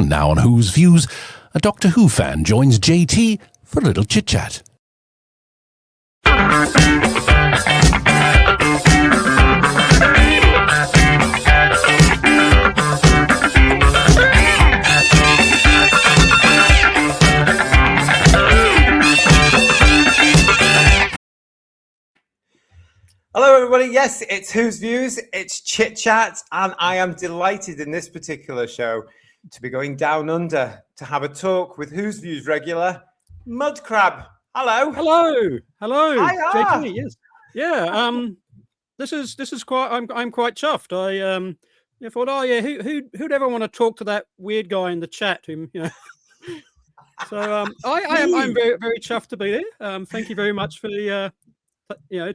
Now on Who's Views, a Doctor Who fan joins JT for a little chit-chat. Hello everybody, yes, it's Who's Views, it's Chit Chat, and I am delighted in this particular show to be going down under to have a talk with Who's Views regular, Mudcrab. Hello. Hello. Hiya. JT, yes. Yeah, this is quite, I'm quite chuffed. I thought, oh yeah, who'd ever want to talk to that weird guy in the chat whom, you know. So I'm very, very chuffed to be there. Thank you very much for the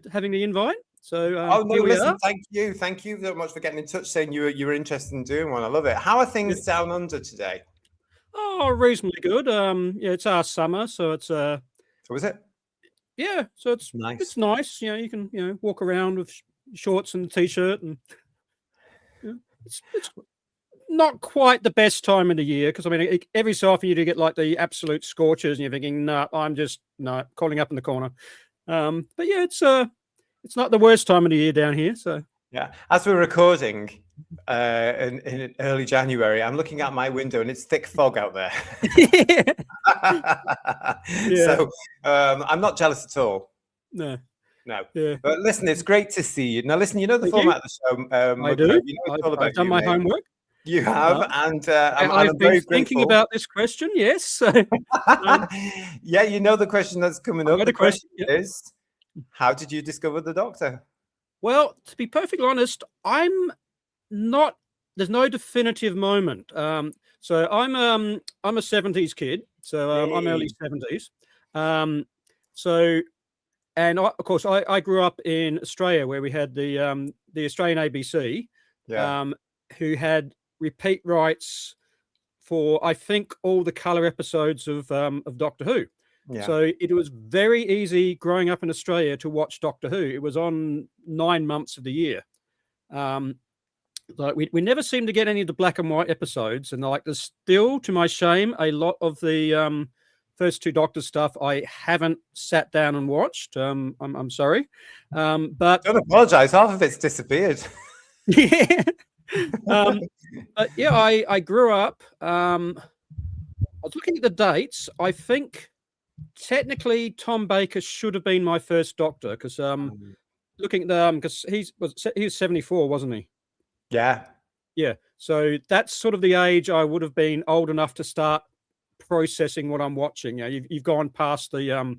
having the invite. So listen, thank you very much for getting in touch, saying you were interested in doing one. I love it. How are things down under today? Oh, reasonably good. It's our summer, so it's Oh, is it? Yeah, so it's nice. It's nice. You know, you can walk around with shorts and a t-shirt, and it's not quite the best time of the year because I mean every so often you do get like the absolute scorchers, and you're thinking, no, I'm just calling up in the corner. But yeah, it's not the worst time of the year down here. So yeah, as we're recording in early January, I'm looking out my window and it's thick fog out there. So I'm not jealous at all. No. Yeah. But listen, it's great to see you. Now, listen, you know the format of the show. I do. You know it's all about I've done my homework. You have, and I've been thinking about this question. Yes. Yeah, you know the question that's coming up. The question is, how did you discover the Doctor? Well, to be perfectly honest, I'm not. There's no definitive moment. So I'm a 70s kid. So I'm early 70s. Of course, I grew up in Australia where we had the Australian ABC, who had repeat rights for I think all the colour episodes of Doctor Who. Yeah. So it was very easy growing up in Australia to watch Doctor Who. It was on 9 months of the year. Like we never seemed to get any of the black and white episodes, and like there's still, to my shame, a lot of the first two Doctor stuff I haven't sat down and watched. I'm sorry, but don't apologise. Half of it's disappeared. Yeah. But yeah, I grew up. I was looking at the dates. I think technically Tom Baker should have been my first Doctor because looking at the because he was 74, wasn't he? Yeah. So that's sort of the age I would have been old enough to start processing what I'm watching. You know, you've gone past the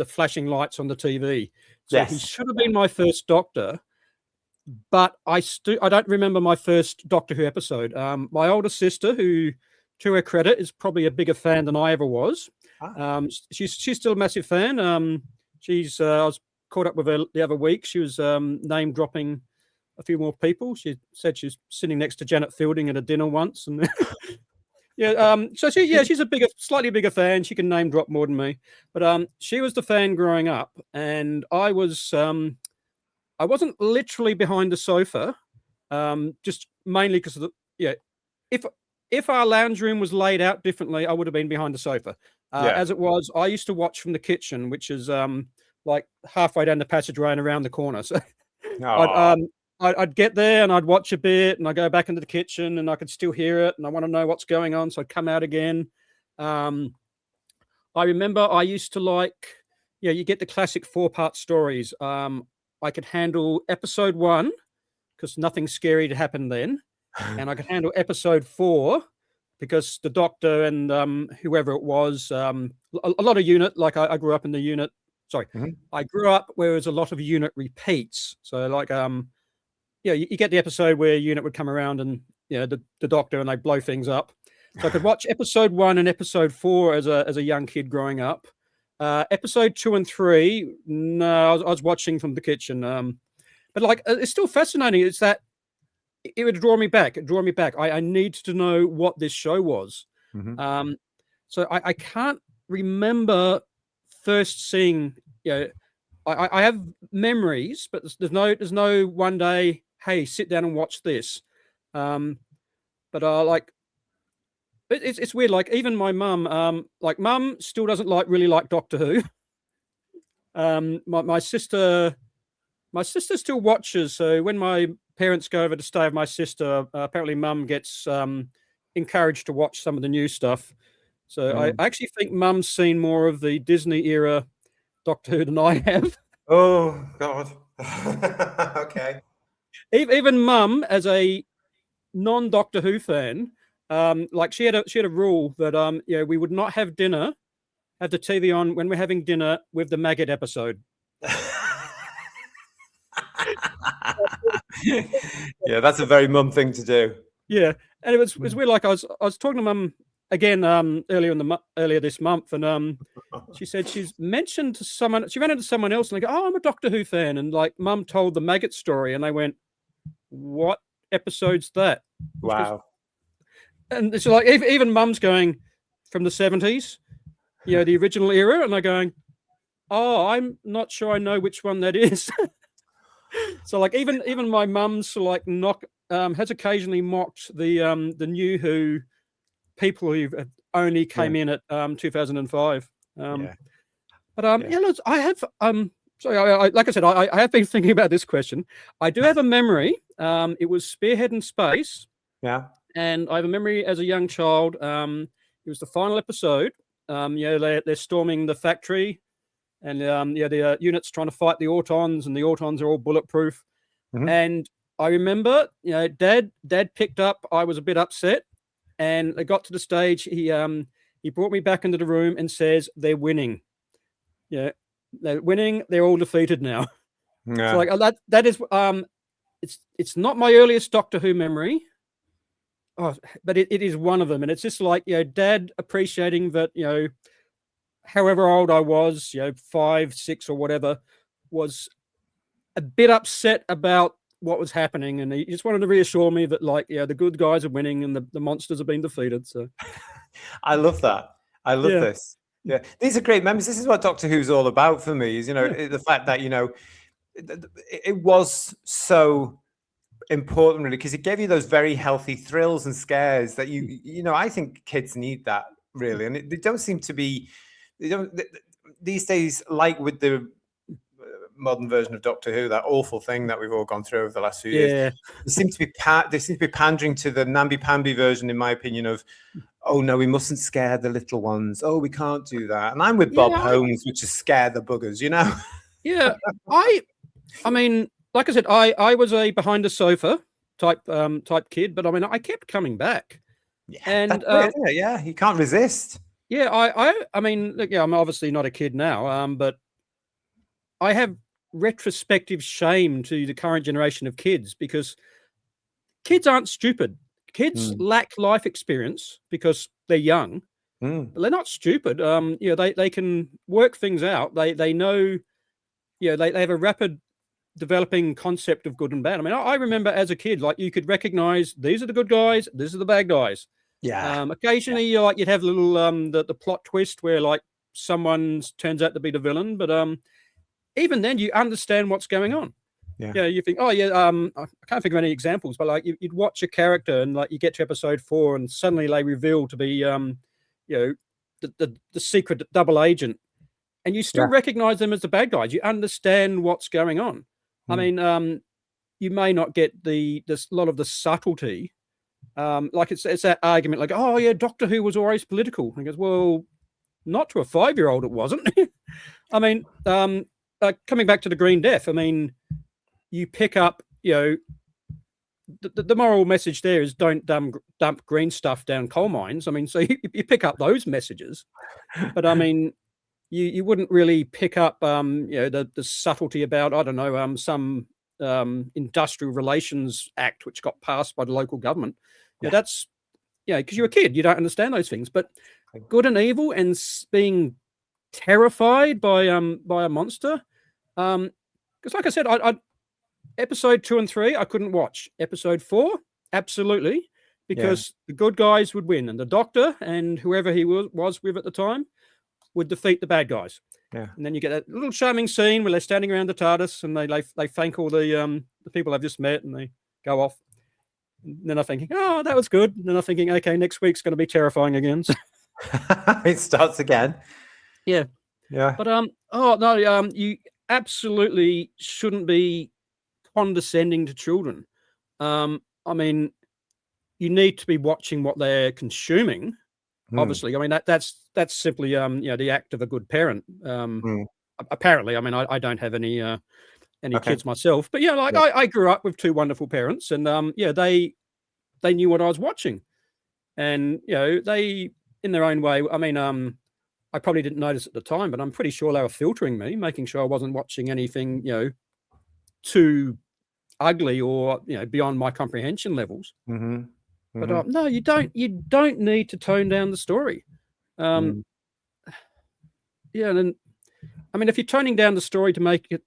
flashing lights on the TV. So he should have been my first Doctor. But I don't remember my first Doctor Who episode. My older sister, who, to her credit, is probably a bigger fan than I ever was. She's still a massive fan. I was caught up with her the other week. She was name dropping a few more people. She said she's sitting next to Janet Fielding at a dinner once, and so she's a slightly bigger fan. She can name drop more than me, but she was the fan growing up, and I wasn't literally behind the sofa, just mainly because of if our lounge room was laid out differently, I would have been behind the sofa. As it was, I used to watch from the kitchen, which is like halfway down the passageway and around the corner. So I'd get there and I'd watch a bit, and I'd go back into the kitchen and I could still hear it, and I want to know what's going on, so I'd come out again. I remember I used to like, you get the classic 4-part stories. I could handle episode 1 because nothing scary to happen then. And I could handle episode 4 because the Doctor and whoever it was, a lot of unit, like I grew up in the unit. Sorry, I grew up where there was a lot of unit repeats. So like, you get the episode where unit would come around and, the Doctor, and they blow things up. So I could watch episode 1 and episode 4 as a young kid growing up. Episode 2 and 3, no, I was watching from the kitchen. But like, it's still fascinating. It's that it would draw me back. I need to know what this show was. So I can't remember first seeing. I have memories, but there's no one day, hey, sit down and watch this. But like It's weird. Like even my mum, mum still doesn't really like Doctor Who. My sister still watches. So when my parents go over to stay with my sister, apparently mum gets encouraged to watch some of the new stuff. So I actually think mum's seen more of the Disney era Doctor Who than I have. Oh God. Okay. Even mum, as a non-Doctor Who fan, she had a rule that we would not have the TV on when we're having dinner with the maggot episode. Yeah, that's a very mum thing to do. Yeah, and it was weird. Like I was talking to mum again earlier this month, and she said she's mentioned to someone. She ran into someone else, and they go, "Oh, I'm a Doctor Who fan," and like mum told the maggot story, and they went, "What episode's that?" Wow. And it's like even mum's going from the 70s, the original era, and they're going, "Oh, I'm not sure I know which one that is." So like even my mum's like has occasionally mocked the new Who people who only came in at 2005. But look, I have sorry, like I said, I have been thinking about this question. I do have a memory. It was Spearhead in Space. Yeah. And I have a memory as a young child. It was the final episode. They're storming the factory, and the unit's trying to fight the Autons, and the Autons are all bulletproof. Mm-hmm. And I remember, Dad picked up. I was a bit upset, and I got to the stage. He brought me back into the room and says, "They're winning. Yeah, they're winning. They're all defeated now." Yeah. So like that is it's not my earliest Doctor Who memory. Oh, but it is one of them, and it's just like Dad appreciating that however old I was, 5, 6, or whatever, was a bit upset about what was happening, and he just wanted to reassure me that the good guys are winning and the monsters have been defeated. So I love that. I love this. Yeah, these are great memories. This is what Doctor Who's all about for me. Is the fact that it was so important, really, because it gave you those very healthy thrills and scares that I think kids need that, really, and they don't seem to be. They don't these days, like with the modern version of Doctor Who, that awful thing that we've all gone through over the last few years. They seem to be pandering to the namby-pamby version, in my opinion, of, oh no, we mustn't scare the little ones. Oh, we can't do that. And I'm with Bob Holmes, which is scare the buggers, Yeah, I mean, like I said, I was a behind the sofa type kid, but I mean, I kept coming back. Yeah, and you can't resist. Yeah, I mean, look, I'm obviously not a kid now, but I have retrospective shame to the current generation of kids, because kids aren't stupid. Kids lack life experience because they're young, but they're not stupid. They can work things out. They know, they have a rapid developing concept of good and bad. I mean, I remember as a kid, like you could recognize these are the good guys, these are the bad guys. Yeah. Occasionally, you'd have a little the plot twist where like someone turns out to be the villain, but even then, you understand what's going on. Yeah, you think, I can't think of any examples, but like you'd watch a character and like you get to episode 4 and suddenly they reveal to be the secret double agent, and you still recognize them as the bad guys. You understand what's going on. I mean, you may not get this lot of the subtlety. Like it's that argument, like, oh yeah, Doctor Who was always political. And he goes, well, not to a 5-year-old, it wasn't. I mean, coming back to the Green Death, I mean, you pick up, the moral message there is don't dump green stuff down coal mines. I mean, so you pick up those messages, but I mean, you wouldn't really pick up, the subtlety about, I don't know, some Industrial Relations Act which got passed by the local government. That's, because you're a kid, you don't understand those things. But good and evil and being terrified by a monster. Because like I said, I episode 2 and 3 I couldn't watch. Episode 4, absolutely, because the good guys would win, and the Doctor and whoever he was with at the time would defeat the bad guys. Yeah. And then you get that little charming scene where they're standing around the TARDIS and they thank all the people they've just met and they go off. then I'm thinking, oh, that was good. And then I'm thinking, okay, next week's going to be terrifying again. So, It starts again. yeah. Yeah. But oh no, you absolutely shouldn't be condescending to children. I mean, you need to be watching what they're consuming. Obviously, I mean that's simply the act of a good parent. Apparently, I mean I don't have any kids myself, but I grew up with two wonderful parents, and they knew what I was watching, and they in their own way. I mean, I probably didn't notice at the time, but I'm pretty sure they were filtering me, making sure I wasn't watching anything too ugly or beyond my comprehension levels. But no, you don't need to tone down the story. Yeah, and then, I mean, if you're toning down the story to make it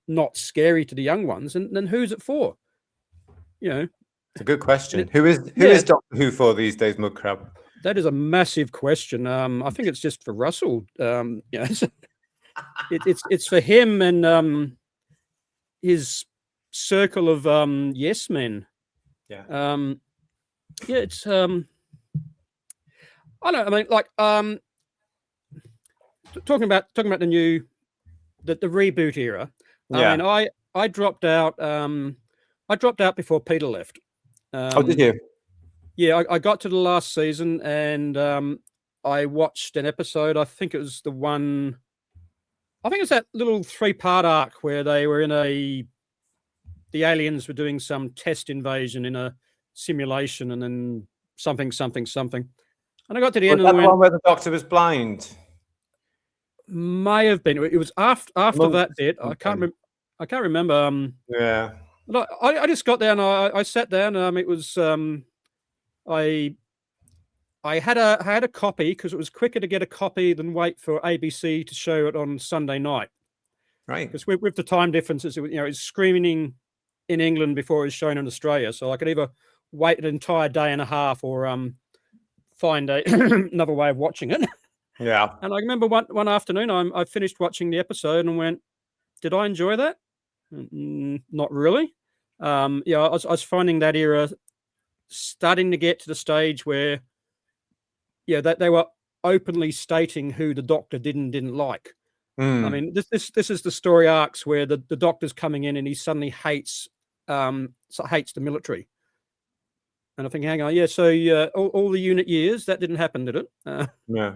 not scary to the young ones, then who's it for? It's a good question. Who is Doctor Who for these days, Mudcrab? That is a massive question. I think it's just for Russell. It's for him and his circle of yes men. Yeah. It's I don't know. I mean, like talking about the new the reboot era. I mean, I dropped out. I dropped out before Peter left. Oh, did you? Yeah, I got to the last season and I watched an episode. I think it was the one. I think it's that little 3-part arc where they were in the aliens were doing some test invasion in a simulation, and then something. And I got to the end of the one where the Doctor was blind. May have been. It was after that bit. I can't remember. Yeah. I just got there and I sat down. It was I had a copy because it was quicker to get a copy than wait for ABC to show it on Sunday night. Right. Because with the time differences, it's screening in England before it was shown in Australia. So I could either wait an entire day and a half or find another way of watching it. Yeah. And I remember one afternoon I finished watching the episode and went, did I enjoy that? Not really. I was finding that era starting to get to the stage where that they were openly stating who the Doctor did and didn't like. I mean, this is the story arcs where the Doctor's coming in and he suddenly hates the military. And I think, hang on, so all the unit years, that didn't happen, did it? Yeah.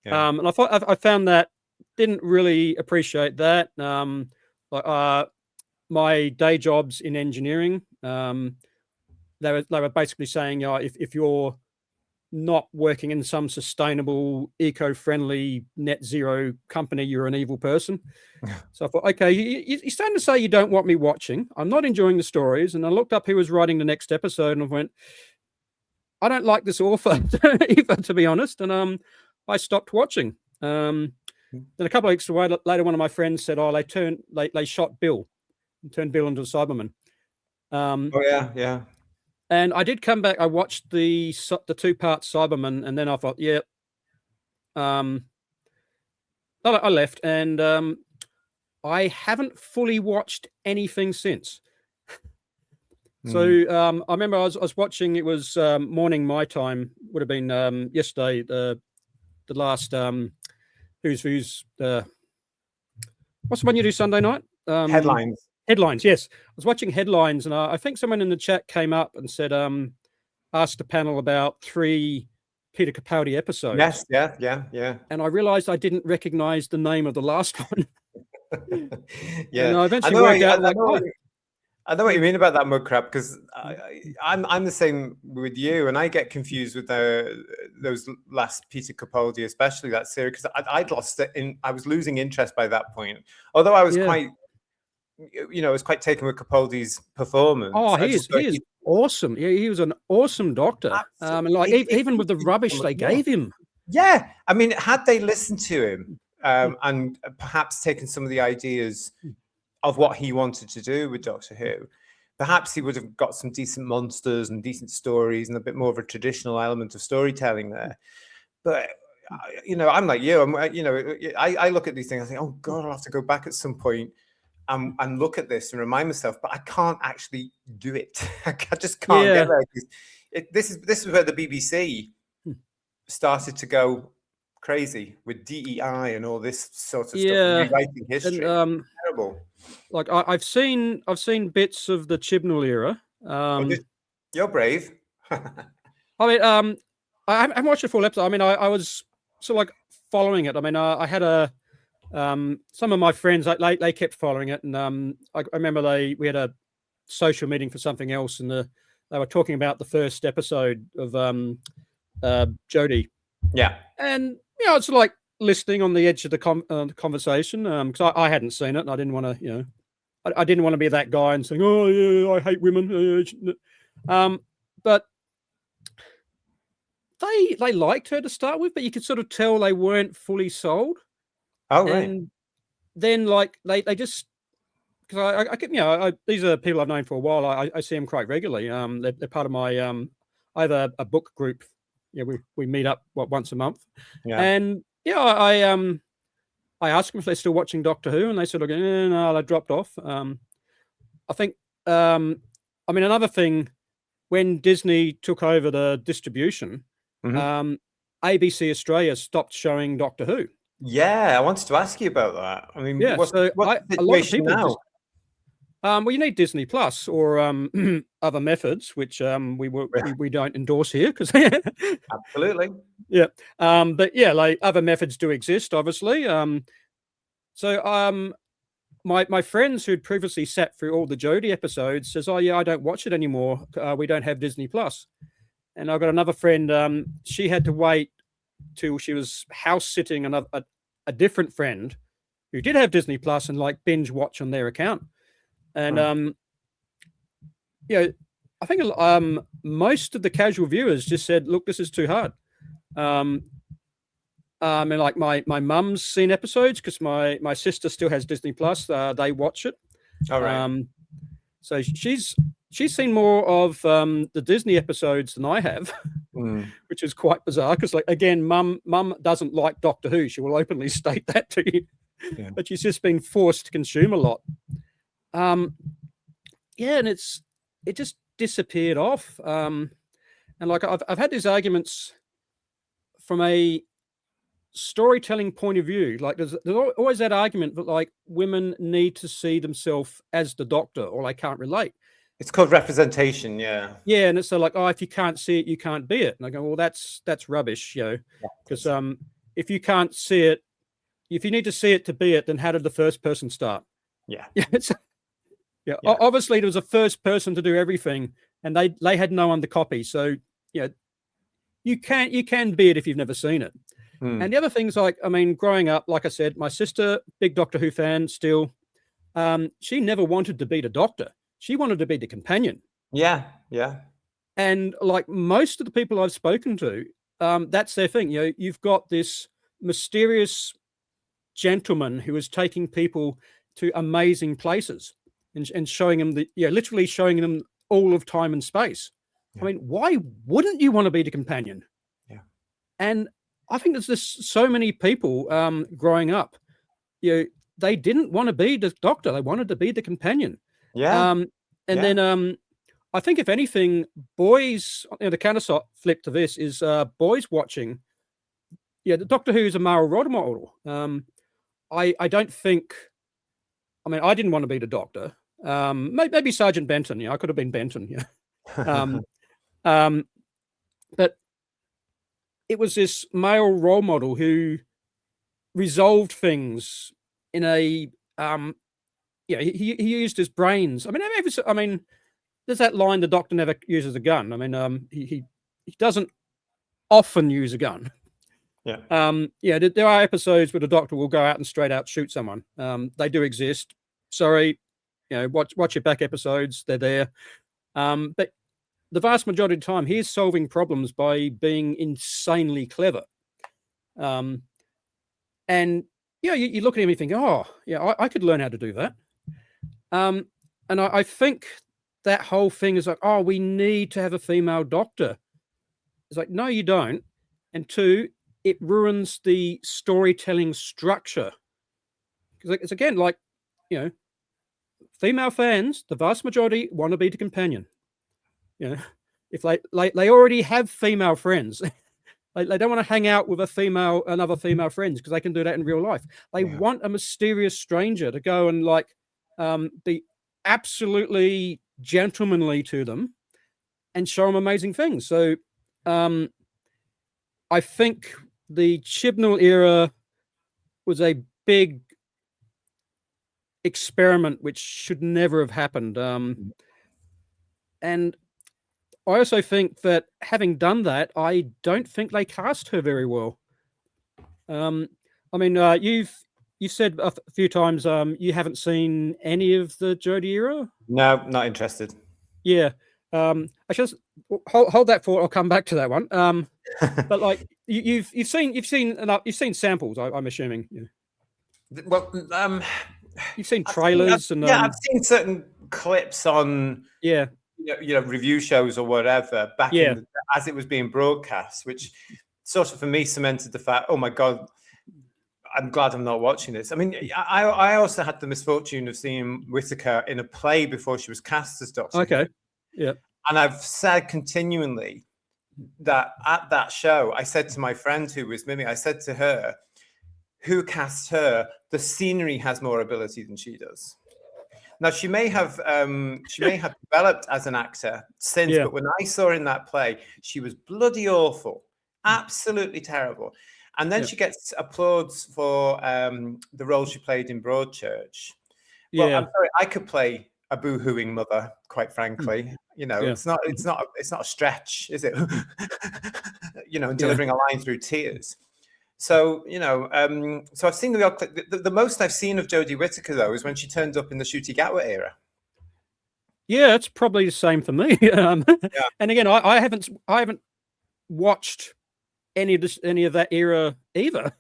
And I found that didn't really appreciate that. My day jobs in engineering, they were basically saying, if you're not working in some sustainable, eco-friendly, net zero company, you're an evil person. So I thought, okay, you're starting to say you don't want me watching. I'm not enjoying the stories. And I looked up who was writing the next episode and I went, I don't like this author either, to be honest. And I stopped watching. Then a couple of weeks later, one of my friends said, they shot Bill and turned Bill into a Cyberman. Yeah. And I did come back. I watched the 2-part Cyberman, and then I thought, I left, and I haven't fully watched anything since. So I remember I was watching. It was morning my time. Would have been yesterday. The last who's what's the one you do Sunday night? Headlines. Headlines, yes. I was watching Headlines, and I think someone in the chat came up and said, asked the panel about 3 Peter Capaldi episodes. Yes, yeah. And I realized I didn't recognize the name of the last one. Yeah. And I eventually worked out, I know what you mean about that, Mudcrab, because I'm the same with you, and I get confused with those last Peter Capaldi, especially that series, because I'd lost it. I was losing interest by that point. Although I was quite taken with Capaldi's performance. Oh, he is awesome. Yeah, he was an awesome Doctor. Even with the rubbish they gave him. Yeah, I mean, had they listened to him and perhaps taken some of the ideas of what he wanted to do with Doctor Who, perhaps he would have got some decent monsters and decent stories and a bit more of a traditional element of storytelling there. But I'm like you. I look at these things. I think, oh God, I'll have to go back at some point and look at this and remind myself, but I can't actually do it. I just can't get there. This is where the BBC started to go crazy with DEI and all this sort of stuff, rewriting history. And, terrible. Like I've seen bits of the Chibnall era. You're brave. I mean, I haven't watched a full episode. I mean, I was sort of like following it. I mean, I had some of my friends, they kept following it, and I remember we had a social meeting for something else, and they were talking about the first episode of Jodie. Yeah, and it's like listening on the edge of the conversation, because I hadn't seen it, and I didn't want to, I didn't want to be that guy and saying, "Oh yeah, I hate women." But they liked her to start with, but you could sort of tell they weren't fully sold. Oh, right. And then like they just, because I could, these are people I've known for a while. I see them quite regularly. They're part of my I have a book group. Yeah, we meet up once a month. Yeah. And I asked them if they're still watching Doctor Who, and they said, no, they dropped off. I think, I mean, another thing, when Disney took over the distribution, ABC Australia stopped showing Doctor Who. Yeah, I wanted to ask you about that. I mean, yeah, what's so the situation a lot of people now? Well, you need Disney Plus or other methods, which we don't endorse here because Absolutely. Yeah, but yeah, like other methods do exist, obviously. So my friends who'd previously sat through all the Jodie episodes says, "Oh yeah, I don't watch it anymore. We don't have Disney Plus." And I've got another friend. She had to wait till she was house sitting a different friend who did have Disney Plus and like binge watch on their account. And I think most of the casual viewers just said, "Look, this is too hard." And like my mum's seen episodes because my sister still has Disney Plus. They watch it. All right. So she's seen more of the Disney episodes than I have, which is quite bizarre. Because like again, mum doesn't like Doctor Who. She will openly state that to you, but she's just been forced to consume a lot. Yeah, and it just disappeared off. And like I've had these arguments from a storytelling point of view. Like there's always that argument that like women need to see themselves as the Doctor or they can't relate. It's called representation, yeah. Yeah, and it's so like, oh, if you can't see it, you can't be it. And I go, well, that's rubbish, because if you can't see it, if you need to see it to be it, then how did the first person start? Yeah. Yeah. Obviously, there was a first person to do everything, and they had no one to copy. So, you can be it if you've never seen it. And the other things, like, I mean, growing up, like I said, my sister, big Doctor Who fan still, she never wanted to be the Doctor. She wanted to be the companion. Yeah. And like most of the people I've spoken to, that's their thing. You've got this mysterious gentleman who is taking people to amazing places and showing them literally showing them all of time and space. Yeah. I mean, why wouldn't you want to be the companion? Yeah. And I think there's just so many people growing up, they didn't want to be the Doctor. They wanted to be the companion. Yeah. Then I think if anything, boys, the counter flip to this is boys watching. Yeah, the Doctor Who is a male role model. I don't think. I mean, I didn't want to be the Doctor. Maybe Sergeant Benton. I could have been Benton. But it was this male role model who resolved things in a. He used his brains. I mean, there's that line: the Doctor never uses a gun. I mean, he doesn't often use a gun. Yeah. There are episodes where the Doctor will go out and straight out shoot someone. They do exist. Sorry, watch your back episodes. They're there. But the vast majority of the time, he's solving problems by being insanely clever. And you look at him and you think, oh, yeah, I could learn how to do that. And I think that whole thing is like, oh, we need to have a female Doctor. It's like, no, you don't. And two, it ruins the storytelling structure. Because it's again like, female fans, the vast majority want to be the companion. You know, if they already have female friends. They don't want to hang out with another female friends because they can do that in real life. They want a mysterious stranger to go and be absolutely gentlemanly to them and show them amazing things. So I think the Chibnall era was a big experiment which should never have happened. And I also think that having done that, I don't think they cast her very well. I mean, you said a few times you haven't seen any of the Jodie era. No, not interested. Yeah, I just hold that thought. I'll come back to that one. But like you've seen samples. I'm assuming. Yeah. Well, you've seen trailers I've seen certain clips on review shows or whatever back as it was being broadcast, which sort of for me cemented the fact, oh my God, I'm glad I'm not watching this. I mean, I also had the misfortune of seeing Whittaker in a play before she was cast as Doctor. Okay. Yeah. And I've said continually that at that show, I said to my friend who was Mimi, I said to her, who cast her? The scenery has more ability than she does. Now she may have developed as an actor since, but when I saw her in that play, she was bloody awful, absolutely terrible. And then she gets applauds for the role she played in Broadchurch. Well, I'm sorry, I could play a boo-hooing mother, quite frankly. You know, it's not a stretch, is it? You know, delivering a line through tears. So, you know, so I've seen the odd clip. The most I've seen of Jodie Whittaker, though, is when she turned up in the Ncuti Gatwa era. Yeah, it's probably the same for me. And again, I haven't watched any of that era either.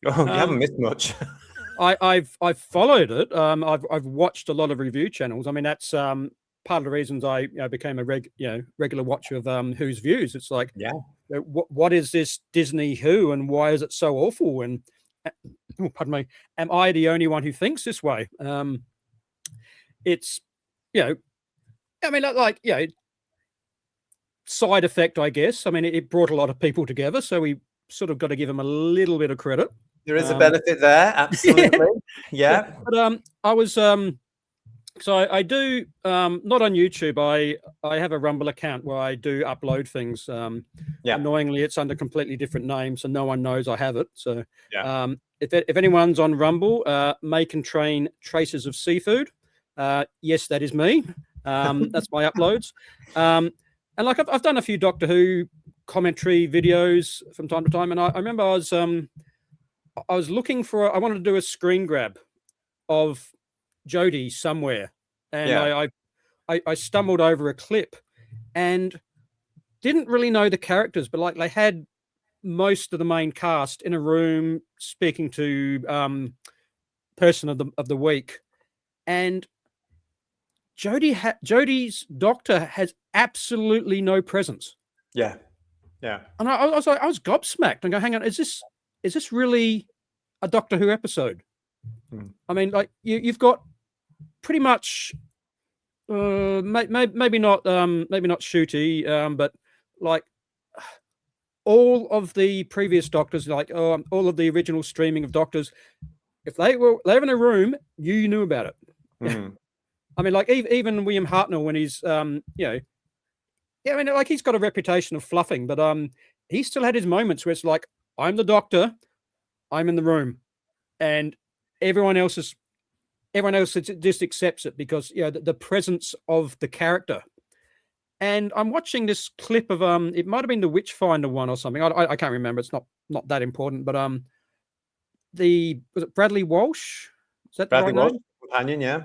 Oh, you haven't missed much. I've followed it. I've watched a lot of review channels. I mean, that's part of the reasons I became a regular watcher of Who's Views. It's like, what is this Disney Who, and why is it so awful? And pardon me, am I the only one who thinks this way? It's I mean, side effect, I guess. I mean, it brought a lot of people together, so we sort of got to give them a little bit of credit. There is a benefit there, absolutely. Yeah. But I was so I do not on YouTube. I have a Rumble account where I do upload things. Annoyingly, it's under completely different names, so no one knows I have it. So if anyone's on Rumble, Make and Train Traces of Seafood, yes, that is me. That's my uploads. And like I've done a few Doctor Who commentary videos from time to time, and I remember I was looking for I wanted to do a screen grab of Jodie somewhere, and I stumbled over a clip and didn't really know the characters, but like they had most of the main cast in a room speaking to person of the week, and Jodie's Doctor has absolutely no presence. Yeah. And I was like, I was gobsmacked. I go, hang on, is this really a Doctor Who episode? I mean, like you've got pretty much, maybe not Ncuti, but like all of the previous Doctors, like all of the original streaming of Doctors, if they were in a room, you knew about it. I mean, like even William Hartnell, when he's I mean, like he's got a reputation of fluffing, but he still had his moments where it's like, I'm the Doctor, I'm in the room, and everyone else just accepts it because the presence of the character. And I'm watching this clip of it might have been the Witchfinder one or something. I can't remember. It's not that important, but was it Bradley Walsh? Is that Bradley the right Walsh, name? companion, yeah.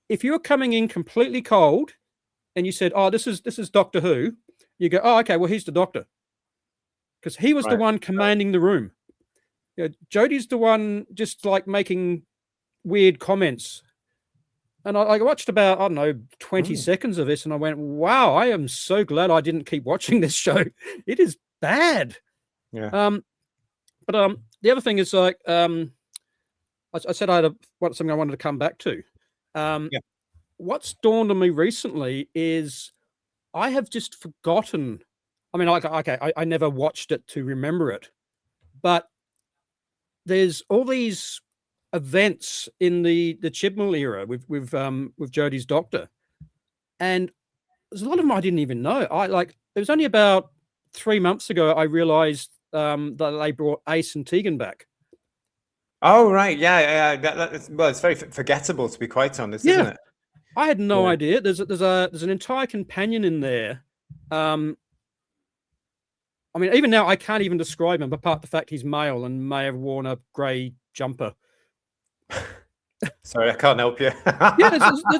If you're coming in completely cold and you said, "Oh, this is Doctor Who," you go, "Oh, okay, well, he's the Doctor," because he was the one commanding the room. Jodie's the one just like making weird comments. And I watched about, I don't know, 20 seconds of this, and I went, "Wow, I am so glad I didn't keep watching this show. It is bad." Yeah. But the other thing is like, I said I had something I wanted to come back to. what's dawned on me recently is I have just forgotten. I mean, like, okay, I never watched it to remember it, but there's all these events in the Chibnall era with Jodie's doctor, and there's a lot of them I didn't even know. It was only about 3 months ago I realized that they brought Ace and Tegan back. Oh, right. Yeah. Well, it's very forgettable, to be quite honest, isn't it? I had no idea. There's an entire companion in there. I mean, even now I can't even describe him, apart from the fact he's male and may have worn a grey jumper. Sorry, I can't help you.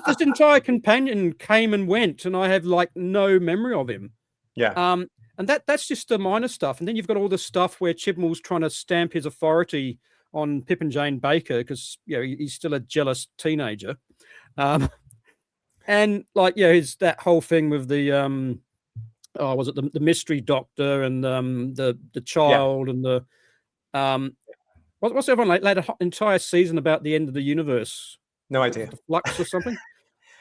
this entire companion came and went, and I have like no memory of him. Yeah. And that's just the minor stuff. And then you've got all the stuff where Chibnall's trying to stamp his authority on Pip and Jane Baker because he's still a jealous teenager. And like is that whole thing with the was it the mystery doctor and the child and the what's everyone like an entire season about the end of the universe? No idea. The Flux or something?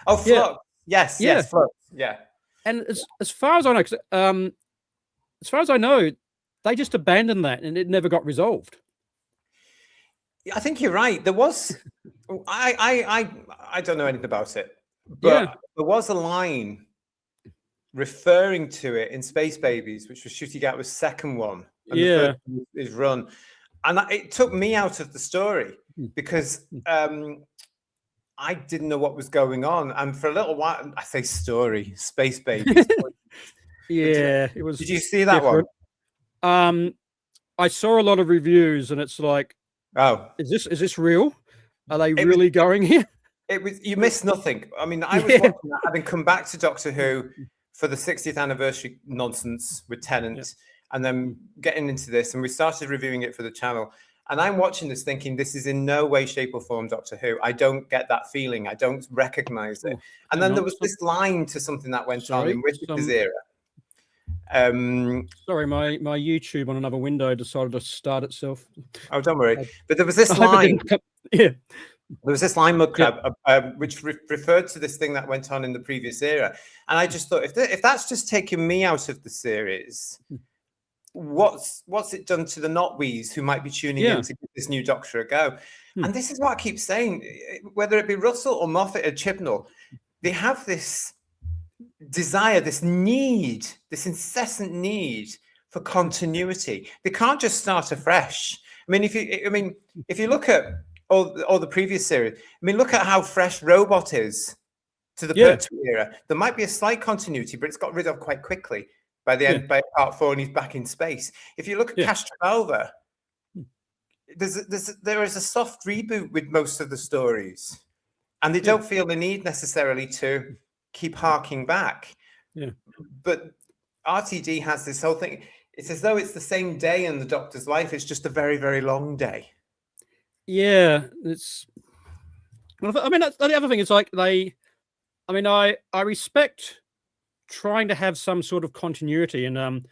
Oh, Flux. Yes, Flux. Yeah. And as far as I know, as far as I know, they just abandoned that and it never got resolved. I think you're right. There was, I don't know anything about it, but there was a line referring to it in Space Babies, which was Shooty Gatwa's second one. And the third one is Run. And it took me out of the story because I didn't know what was going on. And for a little while, I say story, Space Babies. It was. Did you see that one? I saw a lot of reviews, and it's like, oh, is this real? Are they really going here? It was. You missed nothing. I mean, I was watching that, having come back to Doctor Who for the 60th anniversary nonsense with Tennant, and then getting into this, and we started reviewing it for the channel. And I'm watching this thinking, this is in no way, shape or form Doctor Who. I don't get that feeling. I don't recognize it. And then there was this line to something that went on in Whittaker's era. Sorry, my YouTube on another window decided to start itself. Oh, don't worry. But there was this line. There was this line, Mudcrab, which referred to this thing that went on in the previous era. And I just thought, if that's just taking me out of the series, what's it done to the Notwees who might be tuning in to give this new Doctor a go? And this is what I keep saying, whether it be Russell or Moffat or Chibnall, they have this desire, this need, this incessant need for continuity. They can't just start afresh. I mean, if you look at all the previous series, I mean, look at how fresh Robot is to the Pertwee era. There might be a slight continuity, but it's got rid of quite quickly by the end, by part 4, and he's back in space. If you look at Castrovalva, there is a soft reboot with most of the stories, and they don't feel the need necessarily to keep harking back. But RTD has this whole thing. It's as though it's the same day in the Doctor's life. It's just a very, very long day. It's. I mean, the other thing is like I respect trying to have some sort of continuity and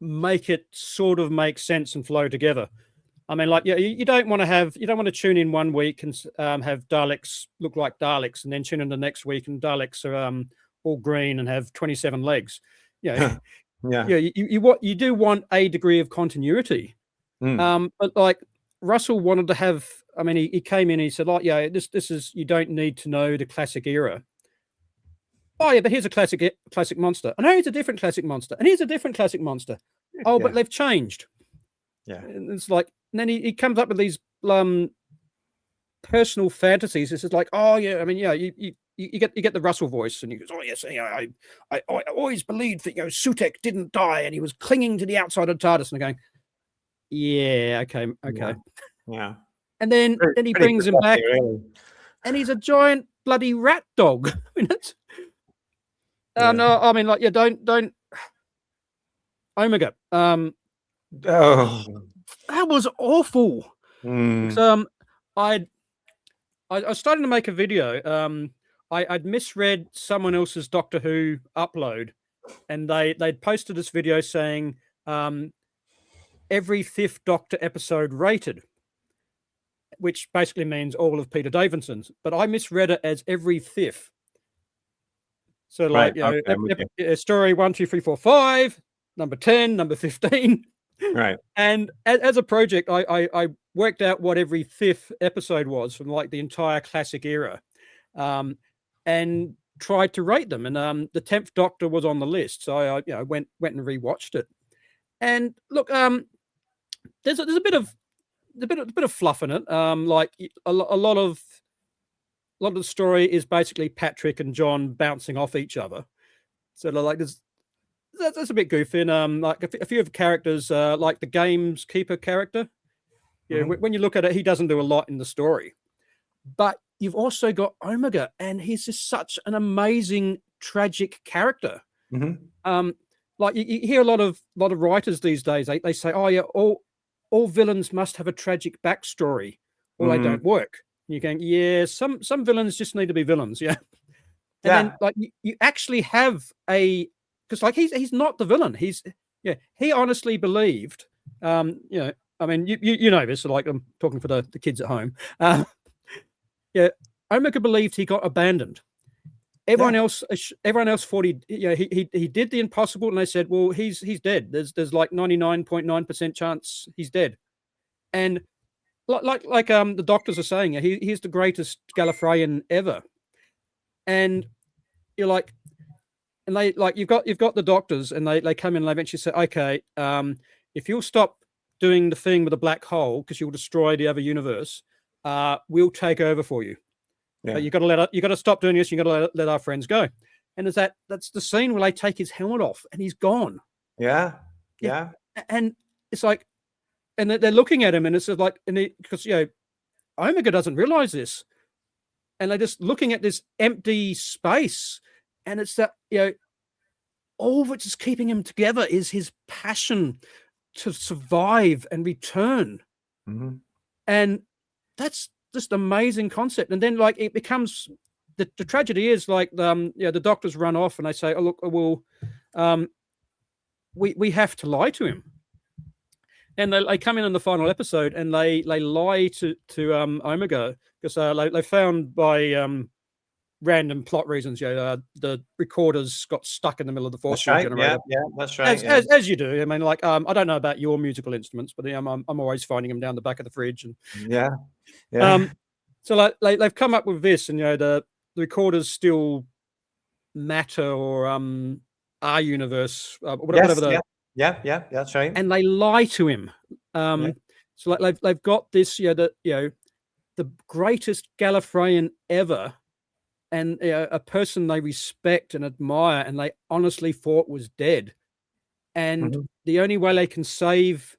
make it sort of make sense and flow together. I mean, like, you don't want to tune in one week and have Daleks look like Daleks, and then tune in the next week and Daleks are all green and have 27 legs. You do want a degree of continuity. But like Russell wanted to have. I mean, he came in and he said, like, this is, you don't need to know the classic era. Oh yeah, but here's a classic monster. And here's a different classic monster. And here's a different classic monster. Oh, but they've changed. And it's like, and then he comes up with these personal fantasies. It's just like, oh yeah, I mean, you get the Russell voice, and he goes, oh yes, I always believed that Sutek didn't die, and he was clinging to the outside of TARDIS, and I'm going, okay. Yeah. And then he brings him back, and he's a giant bloody rat dog. I mean, that's. No, I mean, like, don't. Omega. That was awful. I was starting to make a video. I'd misread someone else's Doctor Who upload, and they'd posted this video saying every 5th Doctor episode rated. which basically means all of Peter Davidson's, but I misread it as every fifth. So like, story 1, 2, 3, 4, 5, number 10, number 15. Right. And as a project, I worked out what every fifth episode was from like the entire classic era, and tried to rate them. And the 10th Doctor was on the list, so I went and rewatched it. And look, there's a bit of fluff in it. Like a lot of the story is basically Patrick and John bouncing off each other. So like that's a bit goofy. And like a few of the characters, like the gamekeeper character, when you look at it, he doesn't do a lot in the story. But you've also got Omega, and he's just such an amazing tragic character. Like you hear a lot of writers these days, they say, oh yeah, all villains must have a tragic backstory or they don't work. And you're going, yeah, some villains just need to be villains, yeah. And then like you actually have because like he's not the villain. He honestly believed, I mean, you know this, so like I'm talking for the kids at home. Omega believed he got abandoned. Everyone else thought he did the impossible, and they said, well, he's dead. There's like 99.9% chance he's dead. And like the doctors are saying, he's the greatest Gallifreyan ever. And you're like, and they like you've got the doctors, and they come in and they eventually say, okay, if you'll stop doing the thing with the black hole because you'll destroy the other universe, we'll take over for you. Yeah. You got to stop doing this. You got to let our friends go. And that's the scene where they take his helmet off and he's gone. Yeah. And it's like, and they're looking at him, and it's like, because Omega doesn't realize this, and they're just looking at this empty space, and it's that all that's just keeping him together is his passion to survive and return, and that's just amazing concept. And then like it becomes the tragedy is like the doctors run off and they say, oh look, well we have to lie to him, and they come in the final episode and they lie to Omega because they found by random plot reasons the recorders got stuck in the middle of the force generator. Yeah, that's right. As you do. I mean, like I don't know about your musical instruments, but I'm always finding them down the back of the fridge. And so like they've come up with this, and the recorders still matter, or our universe, whatever. Yeah, that's right. And they lie to him. So like they've got this the greatest Gallifreyan ever, and a person they respect and admire, and they honestly thought was dead. And the only way they can save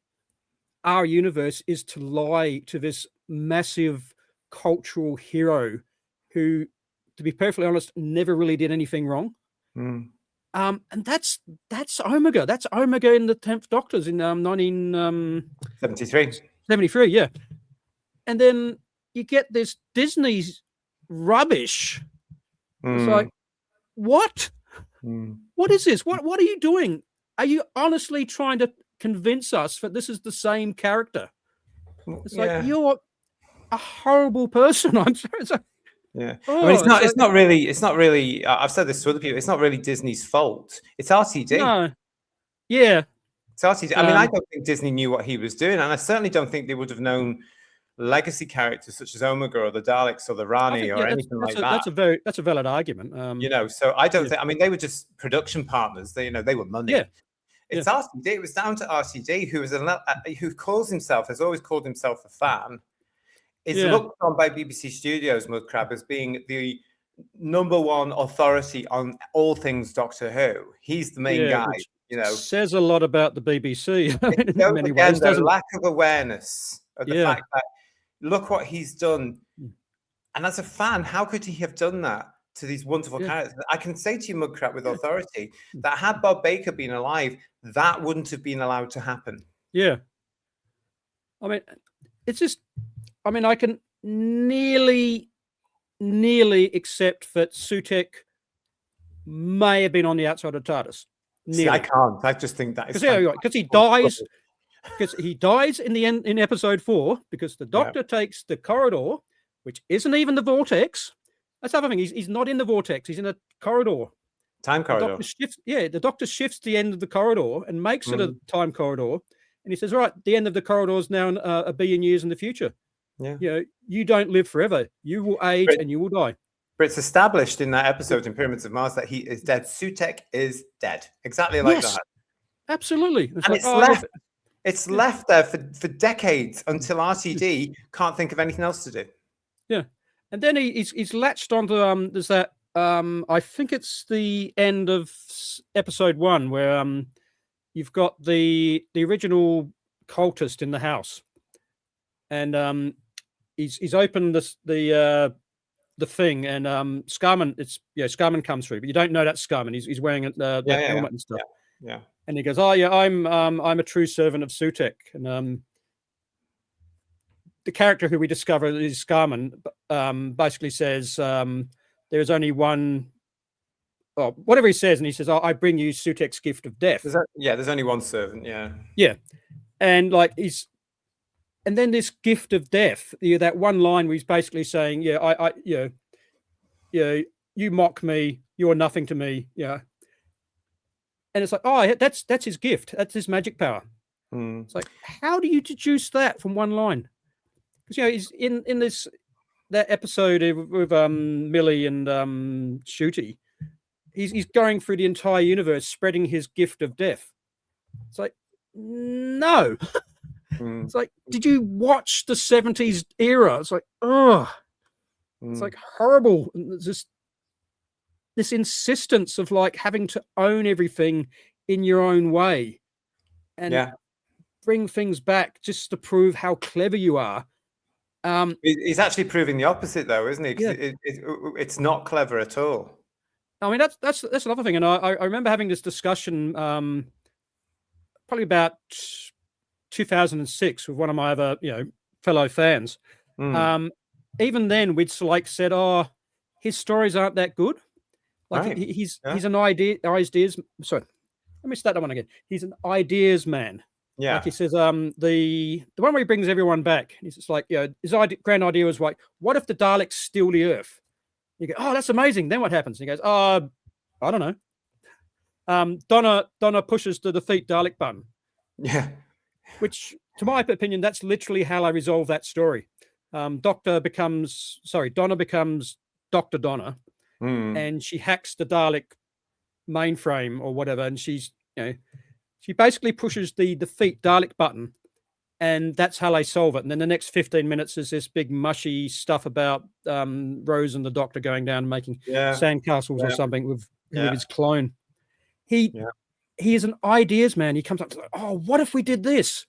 our universe is to lie to this massive cultural hero who, to be perfectly honest, never really did anything wrong. And that's Omega. That's Omega in the 10th Doctors in 1973. Yeah. And then you get this Disney's rubbish. It's like, what? What is this? What are you doing? Are you honestly trying to convince us that this is the same character? It's like, you're a horrible person. I'm sorry. It's like, I mean, it's not really. I've said this to other people. It's not really Disney's fault. It's RTD. No. Yeah. It's RTD. I mean, I don't think Disney knew what he was doing, and I certainly don't think they would have known legacy characters such as Omega or the Daleks or the Rani or anything like that. That's a valid argument. So I don't think. I mean, they were just production partners. They were money. Yeah. It's RTD. It was down to RTD, who has always called himself a fan. Is looked on by BBC Studios, Mudcrab, as being the #1 authority on all things Doctor Who. He's the main guy. Says a lot about the BBC. In many ways, the lack of awareness of the fact that look what he's done. And as a fan, how could he have done that to these wonderful characters? I can say to you, Mudcrab, with authority, that had Bob Baker been alive, that wouldn't have been allowed to happen. Yeah. I mean, it's just, I mean, I can nearly accept that Sutek may have been on the outside of TARDIS. See, I can't. I just think that is because he dies. because he dies in the end in episode 4 because the Doctor takes the corridor, which isn't even the vortex. That's the other thing. He's not in the vortex. He's in a corridor. Time corridor. The Doctor shifts the end of the corridor and makes it a time corridor. And he says, "All right, the end of the corridor is now a billion years in the future. Yeah. You know, you don't live forever. You will age and you will die." But it's established in that episode in Pyramids of Mars that he is dead. Sutekh is dead. Exactly like that. Absolutely. It's left there for decades until RTD can't think of anything else to do. Yeah. And then he's latched onto there's that I think it's the end of episode 1 where you've got the original cultist in the house, and he's opened the thing, and Scarman Scarman comes through, but you don't know that's Scarman. He's wearing the helmet and stuff. Yeah. And he goes, "Oh yeah, I'm a true servant of Sutekh," and the character who we discover is Scarman basically says there is only one, or whatever he says, and he says, "I bring you Sutekh's gift of death." There's only one servant. Yeah, and like and then this gift of death, that one line where he's basically saying, you mock me, you're nothing to me, and it's like, oh, that's his gift, that's his magic power. It's like, how do you deduce that from one line? Because he's in that episode with Millie and Shooty, he's going through the entire universe spreading his gift of death. It's like, no. It's like, did you watch the 70s era? It's like, it's like horrible. Just this insistence of like having to own everything in your own way and bring things back just to prove how clever you are. He's actually proving the opposite, though, isn't he? Because it's not clever at all. I mean, that's another thing. And I remember having this discussion probably about 2006 with one of my other fellow fans. Even then we'd like said, oh, his stories aren't that good, like he's an ideas sorry, let me start that one again. He's an ideas man. Like he says, the one where he brings everyone back, he's just like, his grand idea was like, what if the Daleks steal the Earth? You go, oh, that's amazing, then what happens? And he goes, I don't know. Donna pushes the defeat Dalek button. Which, to my opinion, that's literally how I resolve that story. Donna becomes Dr. Donna, and she hacks the Dalek mainframe or whatever, and she basically pushes the defeat Dalek button, and that's how they solve it. And then the next 15 minutes is this big mushy stuff about Rose and the Doctor going down and making sandcastles or something with his clone. He is an ideas man. He comes up to, oh, what if we did this?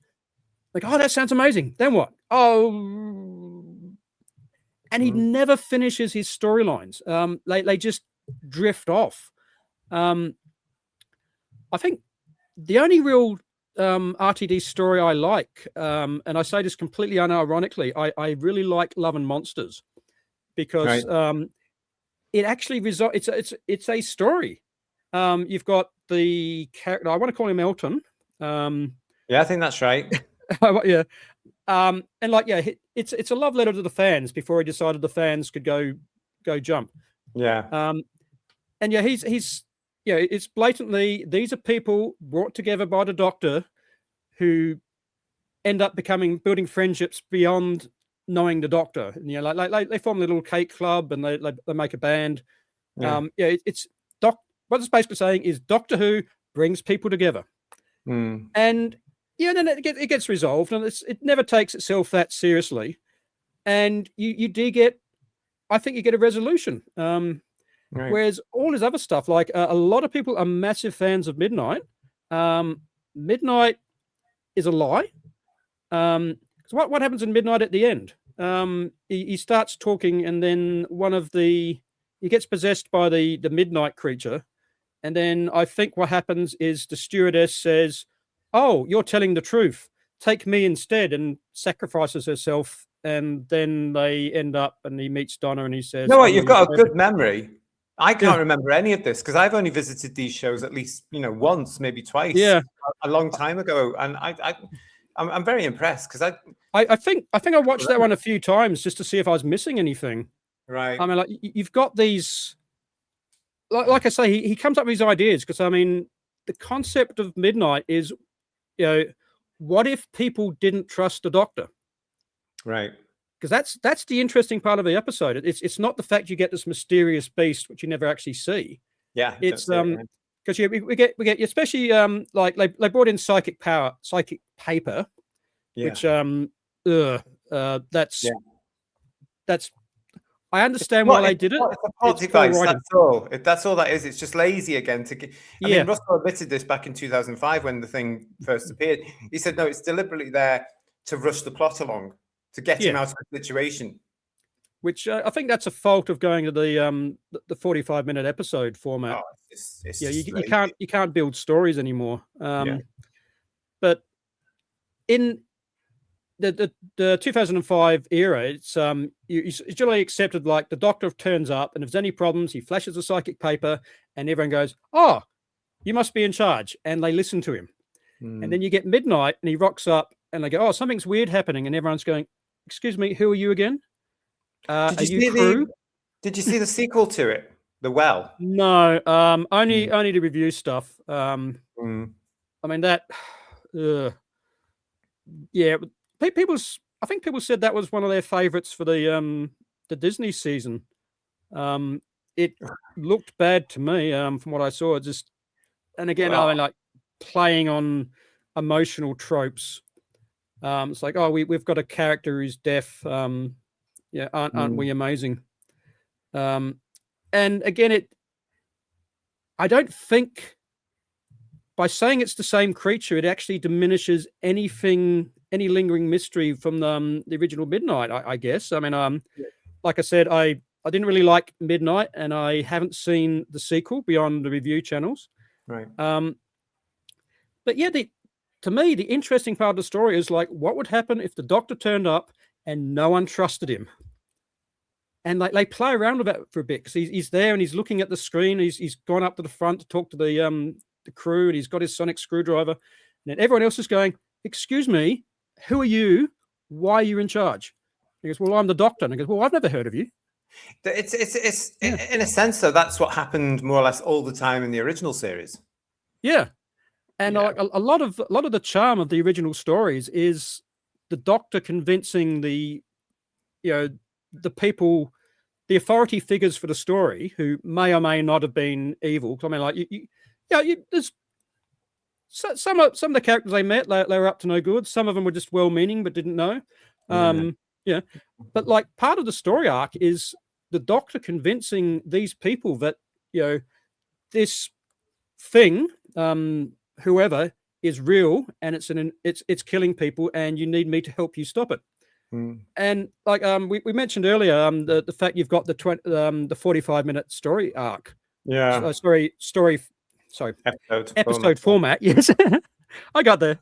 Like, oh, that sounds amazing. Then what? Oh, and he never finishes his storylines. They just drift off. I think the only real RTD story I like, and I say this completely unironically, I really like Love and Monsters because it actually it's a story. You've got the character, I want to call him Elton. I think that's right. And like, it's a love letter to the fans before he decided the fans could go jump. And he's it's blatantly, these are people brought together by the Doctor who end up building friendships beyond knowing the Doctor. And, like they form a little cake club and they make a band. It's what it's basically saying is Doctor Who brings people together. And then it gets resolved, and it never takes itself that seriously. And you do get, I think you get a resolution. Whereas all his other stuff, like a lot of people are massive fans of Midnight. Midnight is a lie. So what happens in Midnight at the end? He starts talking, and then he gets possessed by the Midnight creature. And then I think what happens is the stewardess says, oh, you're telling the truth. Take me instead, and sacrifices herself. And then they end up, and he meets Donna, and he says, "No, you've got a good memory. I can't remember any of this because I've only visited these shows at least, once, maybe twice. A long time ago, and I'm very impressed because I think I watched that one a few times just to see if I was missing anything. right. I mean, like you've got these, like I say, he comes up with these ideas because I mean, the concept of midnight is, what if people didn't trust the doctor? Right. Because that's the interesting part of the episode. It's not the fact you get this mysterious beast which you never actually see. Yeah. It's because we get especially like they brought in psychic paper, which that's I understand why they did it. It's a plot device. That's all. That's all that is. It's just lazy again. I mean, Russell admitted this back in 2005 when the thing first appeared. He said, no, it's deliberately there to rush the plot along, to get him out of the situation. Which I think that's a fault of going to the 45-minute episode format. Oh, it's you can't build stories anymore. But in the 2005 era, it's generally accepted like the doctor turns up and if there's any problems, he flashes a psychic paper and everyone goes, "Oh, you must be in charge," and they listen to him. And then you get midnight and he rocks up and they go, "Oh, something's weird happening," and everyone's going, "Excuse me, who are you again? Did you see the sequel to it, The Well? No, only the review stuff. I mean that, I think people said that was one of their favorites for the Disney season. It looked bad to me from what I saw. And again, I mean, like playing on emotional tropes. It's like, oh, we've got a character who's deaf. Aren't we amazing? And again, I don't think by saying it's the same creature, it actually diminishes any lingering mystery from the original Midnight, I guess. I mean, like I said, I didn't really like Midnight and I haven't seen the sequel beyond the review channels. Right. But yeah, to me, the interesting part of the story is like, what would happen if the doctor turned up and no one trusted him? And they play around with that for a bit because he's there and he's looking at the screen. He's gone up to the front to talk to the crew and he's got his sonic screwdriver. And then everyone else is going, "Excuse me, who are you? Why are you in charge?" He goes, "Well, I'm the doctor." And he goes, "Well, I've never heard of you." It's in a sense, though, that's what happened more or less all the time in the original series. Yeah. And a lot of the charm of the original stories is the doctor convincing the people, the authority figures for the story, who may or may not have been evil. I mean, like there's some of the characters they met, they were up to no good. Some of them were just well-meaning but didn't know. But like part of the story arc is the doctor convincing these people that this thing, whoever, is real and it's killing people and you need me to help you stop it. And like we mentioned earlier, the fact you've got the 45-minute story arc. Yeah. Episode format. Yes, I got there.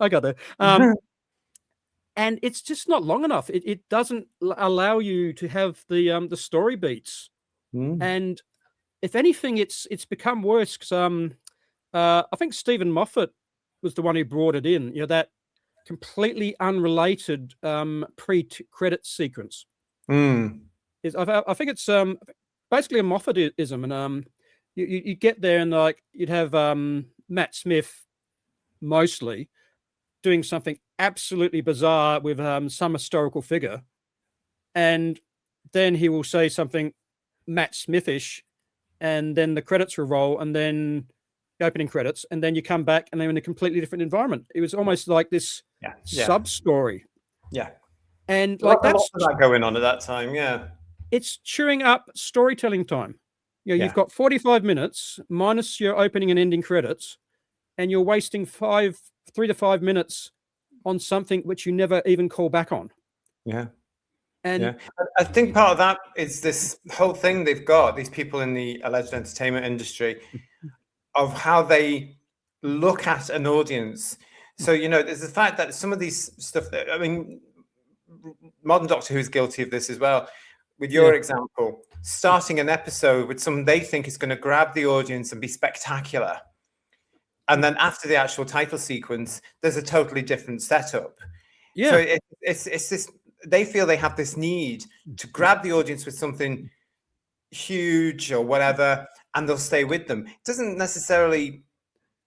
And it's just not long enough. It doesn't allow you to have the story beats. And if anything, it's become worse because I think Stephen Moffat was the one who brought it in. That completely unrelated pre-credit sequence. I think it's basically a Moffatism, and you get there and like you'd have Matt Smith mostly doing something absolutely bizarre with some historical figure, and then he will say something Matt Smithish, and then the credits will roll, and then the opening credits, and then you come back and they're in a completely different environment. It was almost like this sub-story. Yeah. And like that's that going on at that time. Yeah. It's chewing up storytelling time. You've got 45 minutes minus your opening and ending credits, and you're wasting 3 to 5 minutes on something which you never even call back on. Yeah. And I think part of that is this whole thing they've got, these people in the alleged entertainment industry, of how they look at an audience. So, there's the fact that some of these stuff that, I mean, modern Doctor Who is guilty of this as well. With your example, starting an episode with something they think is going to grab the audience and be spectacular. And then after the actual title sequence, there's a totally different setup. So Yeah. it's this. They feel they have this need to grab the audience with something huge or whatever, and they'll stay with them. It doesn't necessarily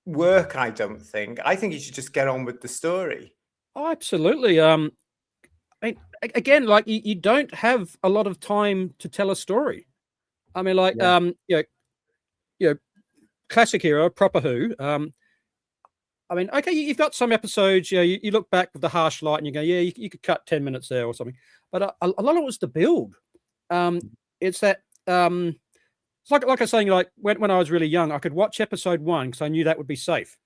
work, I don't think. I think you should just get on with the story. Oh, absolutely. I mean, again, like you don't have a lot of time to tell a story. I mean, like, Yeah. you know, classic hero, proper Who. I mean, okay, you've got some episodes, you look back with the harsh light and you go, yeah, you could cut 10 minutes there or something. But a lot of it was the build. It's that, it's like I was saying, like when I was really young, I could watch episode 1 because I knew that would be safe.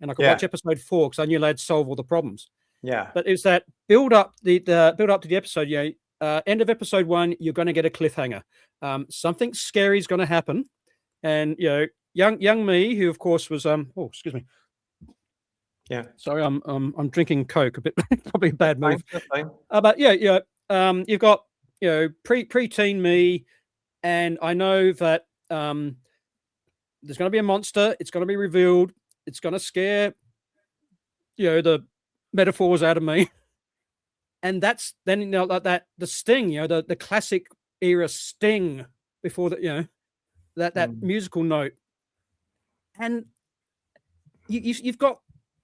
And I could watch episode 4 because I knew they'd solve all the problems. Yeah. But it's that build up the build up to the episode. End of episode 1, you're going to get a cliffhanger. Something scary is going to happen, and young me, who of course was excuse me. Yeah. Sorry, I'm drinking Coke. A bit, probably a bad move. That's fine. But you've got preteen me, and I know that there's going to be a monster. It's going to be revealed. It's going to scare the metaphors out of me. And that's then like that the sting, the classic era sting before that, that musical note. And you've got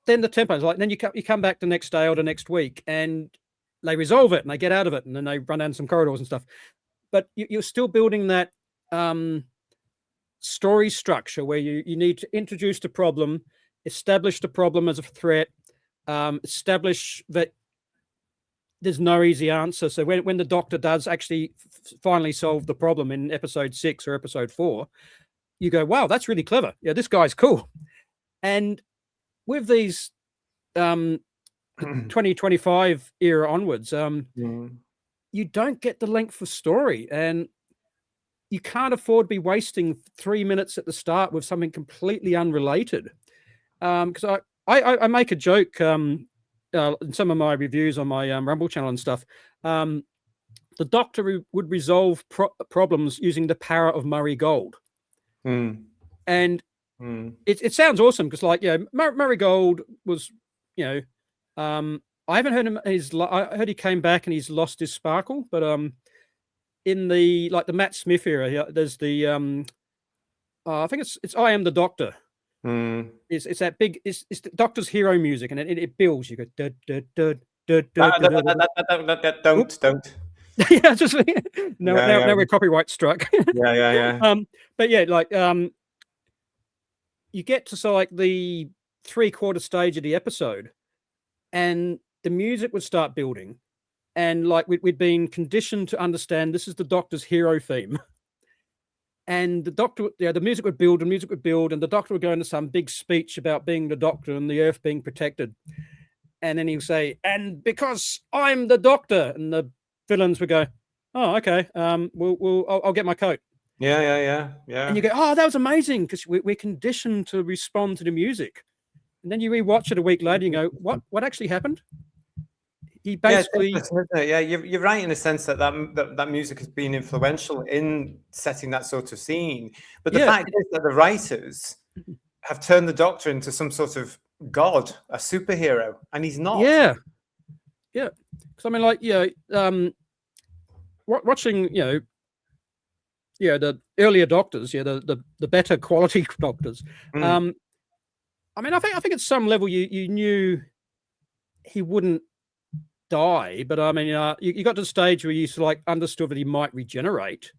then the tempos, like then you come back the next day or the next week and they resolve it and they get out of it and then they run down some corridors and stuff. But you're still building that story structure where you need to introduce the problem, establish the problem as a threat, establish that there's no easy answer. So when the Doctor does actually finally solve the problem in episode 6 or episode 4, you go, wow, that's really clever. Yeah, this guy's cool. And with these 2025 era onwards, you don't get the length of story, and you can't afford to be wasting 3 minutes at the start with something completely unrelated. Because I make a joke in some of my reviews on my Rumble channel and stuff. The Doctor would resolve problems using the power of Murray Gold. And it sounds awesome because, like, Murray Gold was, I haven't heard him. I heard he came back and he's lost his sparkle. But in the Matt Smith era, there's the I think it's I Am the Doctor. It's that big. It's the Doctor's hero music, and it builds. You go don't. Yeah, just now we're copyright struck. Yeah. But yeah, like you get to like the 3/4 stage of the episode, and the music would start building, and like we'd been conditioned to understand this is the Doctor's hero theme. And the Doctor, the music would build and the Doctor would go into some big speech about being the Doctor and the Earth being protected. And then he would say, and because I'm the Doctor, and the villains would go, oh, okay, I'll get my coat. Yeah. And you go, oh, that was amazing, because we're conditioned to respond to the music. And then you rewatch it a week later, and you go, what actually happened? He basically, you're right in a sense that music has been influential in setting that sort of scene. But the fact is that the writers have turned the Doctor into some sort of god, a superhero, and he's not. Yeah. Because I mean, like, watching, the earlier Doctors, the better quality Doctors. I mean, I think at some level you knew he wouldn't die, but I mean, you got to the stage where you sort of like understood that he might regenerate,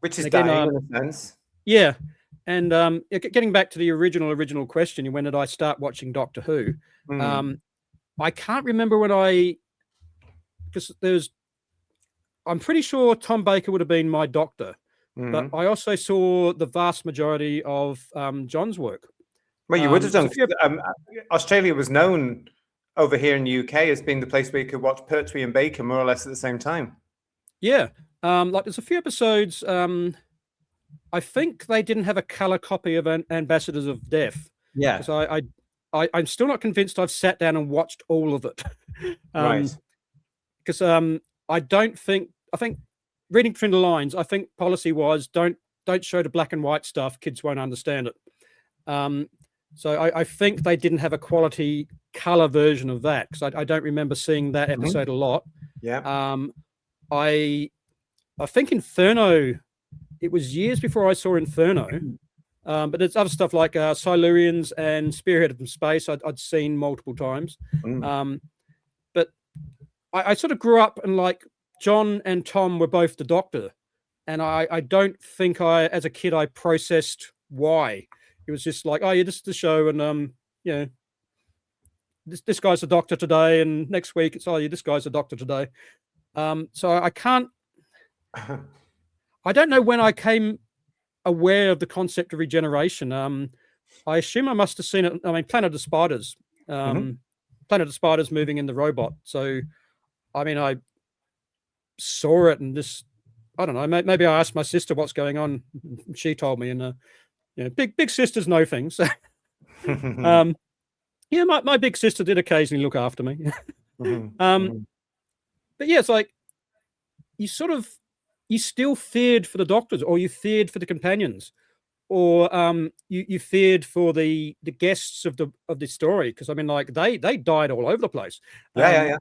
which is dying in a sense. Yeah, and getting back to the original question, when did I start watching Doctor Who? I can't remember when because I'm pretty sure Tom Baker would have been my Doctor, but I also saw the vast majority of John's work. Well, you would have done. Australia was known over here in the UK as being the place where you could watch Pertwee and Baker more or less at the same time. Yeah. Like there's a few episodes, I think they didn't have a colour copy of Ambassadors of Death. Yeah. So I'm still not convinced I've sat down and watched all of it. Right. Because I think reading between the lines, I think policy was don't show the black and white stuff, kids won't understand it. So I think they didn't have a quality color version of that, because I don't remember seeing that episode a lot. Yeah. I think Inferno, it was years before I saw Inferno. But there's other stuff like Silurians and Spearhead from Space I'd seen multiple times. But I sort of grew up and like John and Tom were both the Doctor. And I don't think as a kid, I processed why. It was just like, oh yeah, this is the show. And, you know, this guy's the Doctor today. And next week it's, oh yeah, this guy's the Doctor today. So I can't, I don't know when I came aware of the concept of regeneration. I assume I must have seen it. I mean, Planet of Spiders, Planet of Spiders moving in the robot. So, I mean, I saw it and just, I don't know, maybe I asked my sister what's going on. She told me, and you know, big sisters know things. Yeah, my big sister did occasionally look after me. But yeah, it's like you still feared for the Doctors, or you feared for the companions, or you feared for the guests of the story, because I mean, like they died all over the place. Yeah.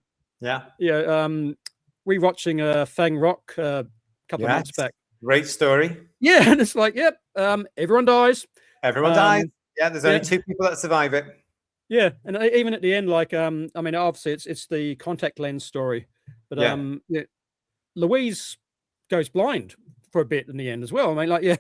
Rewatching Fang Rock a couple of months back. Great story. Yeah, and it's like, yep, everyone dies. Everyone dies. Yeah, there's only 2 people that survive it. Yeah, and even at the end, like, I mean, obviously it's the contact lens story, but Louise goes blind for a bit in the end as well. I mean, like,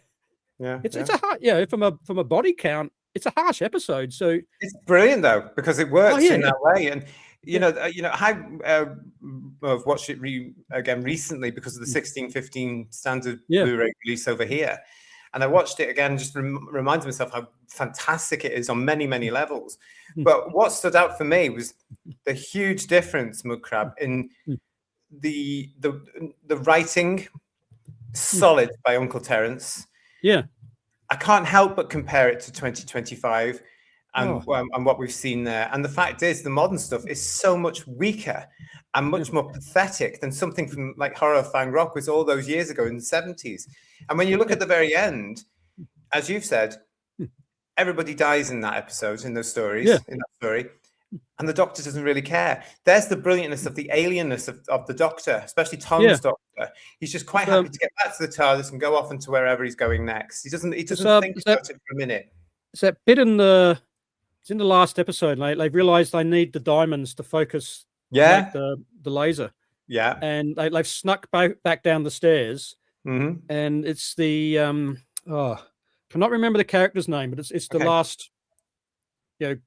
it's a hard, from a body count, it's a harsh episode. So it's brilliant though, because it works in that way. And you know, I've watched it again recently because of the 16:15 standard Blu-ray release over here. And I watched it again, just reminds myself how fantastic it is on many, many levels. But what stood out for me was the huge difference, Mudcrab, in the writing, solid by Uncle Terence. Yeah. I can't help but compare it to 2025 and what we've seen there. And the fact is, the modern stuff is so much weaker and much more pathetic than something from like Horror of Fang Rock was all those years ago in the 70s. And when you look at the very end, as you've said, everybody dies in that episode, in those stories, in that story. And the Doctor doesn't really care. There's the brilliantness of the alienness of the Doctor, especially Tom's Doctor. He's just quite happy to get back to the TARDIS and go off into wherever he's going next. He doesn't think about it for a minute. It's that bit in the last episode. They realized they need the diamonds to focus the laser. Yeah. And they've snuck back down the stairs. And it's the cannot remember the character's name, but it's the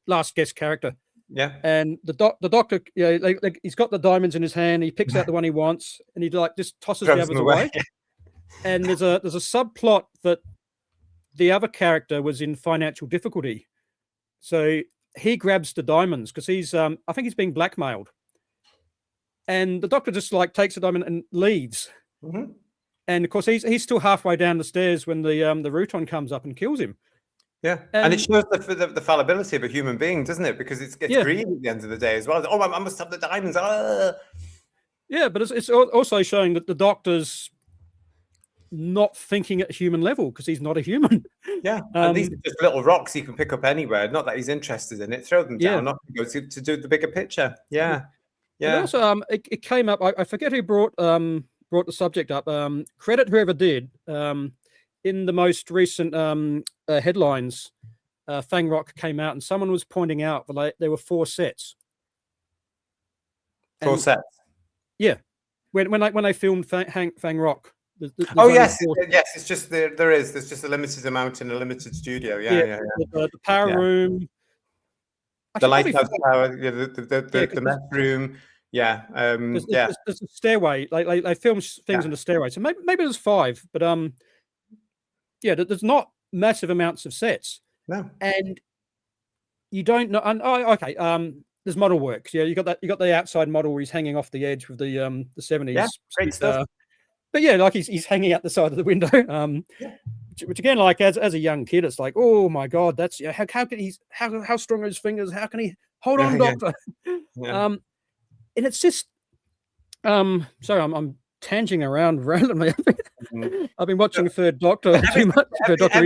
last guest character. Yeah. And the Doctor, he's got the diamonds in his hand. He picks out the one he wants, and he like just tosses the others away. And there's a subplot that the other character was in financial difficulty, so he grabs the diamonds because he's I think he's being blackmailed, and the Doctor just like takes the diamond and leaves. And of course he's still halfway down the stairs when the Ruton comes up and kills him. Yeah, and it shows the fallibility of a human being, doesn't it? Because it gets greedy at the end of the day as well. Oh, I must have the diamonds. Yeah, but it's also showing that the Doctor's not thinking at a human level because he's not a human. Yeah, and these are just little rocks he can pick up anywhere. Not that he's interested in it. Throw them down, not to do the bigger picture. Yeah. And also, it came up. I forget who brought the subject up. Credit whoever did. In the most recent headlines, Fang Rock came out, and someone was pointing out that there were 4 sets. 4 sets. Yeah, when they filmed Fang Rock. Yes. It's just there's just a limited amount in a limited studio. Yeah. The power room, the lighthouse tower, the mess room. Yeah. There's a stairway. They filmed things in the stairway. So maybe there's 5, but there's not massive amounts of sets. No. And you don't know. And there's model work. Yeah, you got the outside model where he's hanging off the edge with the 70s. Yeah, great stuff. But yeah, like he's hanging out the side of the window. Which again, like as a young kid, it's like, oh my God, that's how can how strong are his fingers? How can he hold on, Doctor? And it's just sorry, I'm tanging around randomly. I've been watching Third Doctor too much. Third Doctor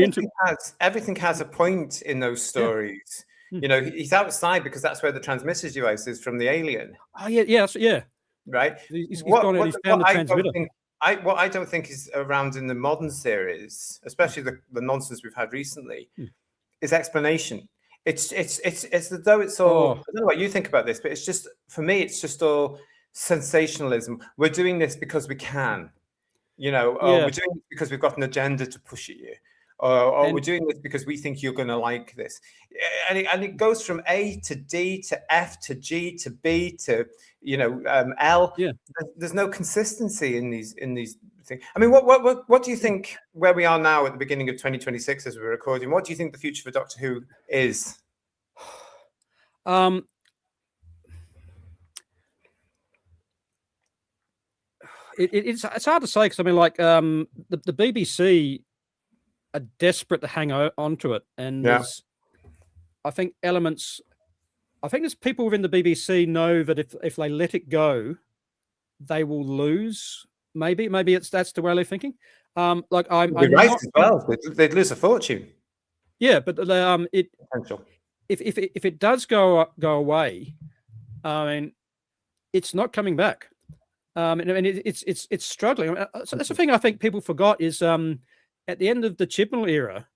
everything has a point in those stories. You know, he's outside because that's where the transmitter device is from the alien. Oh yeah. Right. He's gone and he's found the transmitter. What I don't think is around in the modern series, especially the nonsense we've had recently, is explanation. It's as though it's all. I don't know what you think about this, but it's just, for me, it's just all sensationalism. We're doing this because we can, you know, or we're doing it because we've got an agenda to push at you, or we're doing this because we think you're going to like this, and it goes from A to D to F to G to B to, you know, L. Yeah. There's no consistency in these things. I mean, what do you think where we are now at the beginning of 2026 as we're recording? What do you think the future for Doctor Who is? It's hard to say, because I mean, like, the BBC are desperate to hang on to it, and there's, I think, elements. I think there's people within the BBC know that if they let it go, they will lose. Maybe that's the way they're thinking. Like I'm right as well. They'd lose a fortune. Yeah, but if it does go away, I mean, it's not coming back. I mean, it's struggling. So that's the thing I think people forgot is at the end of the Chibnall era,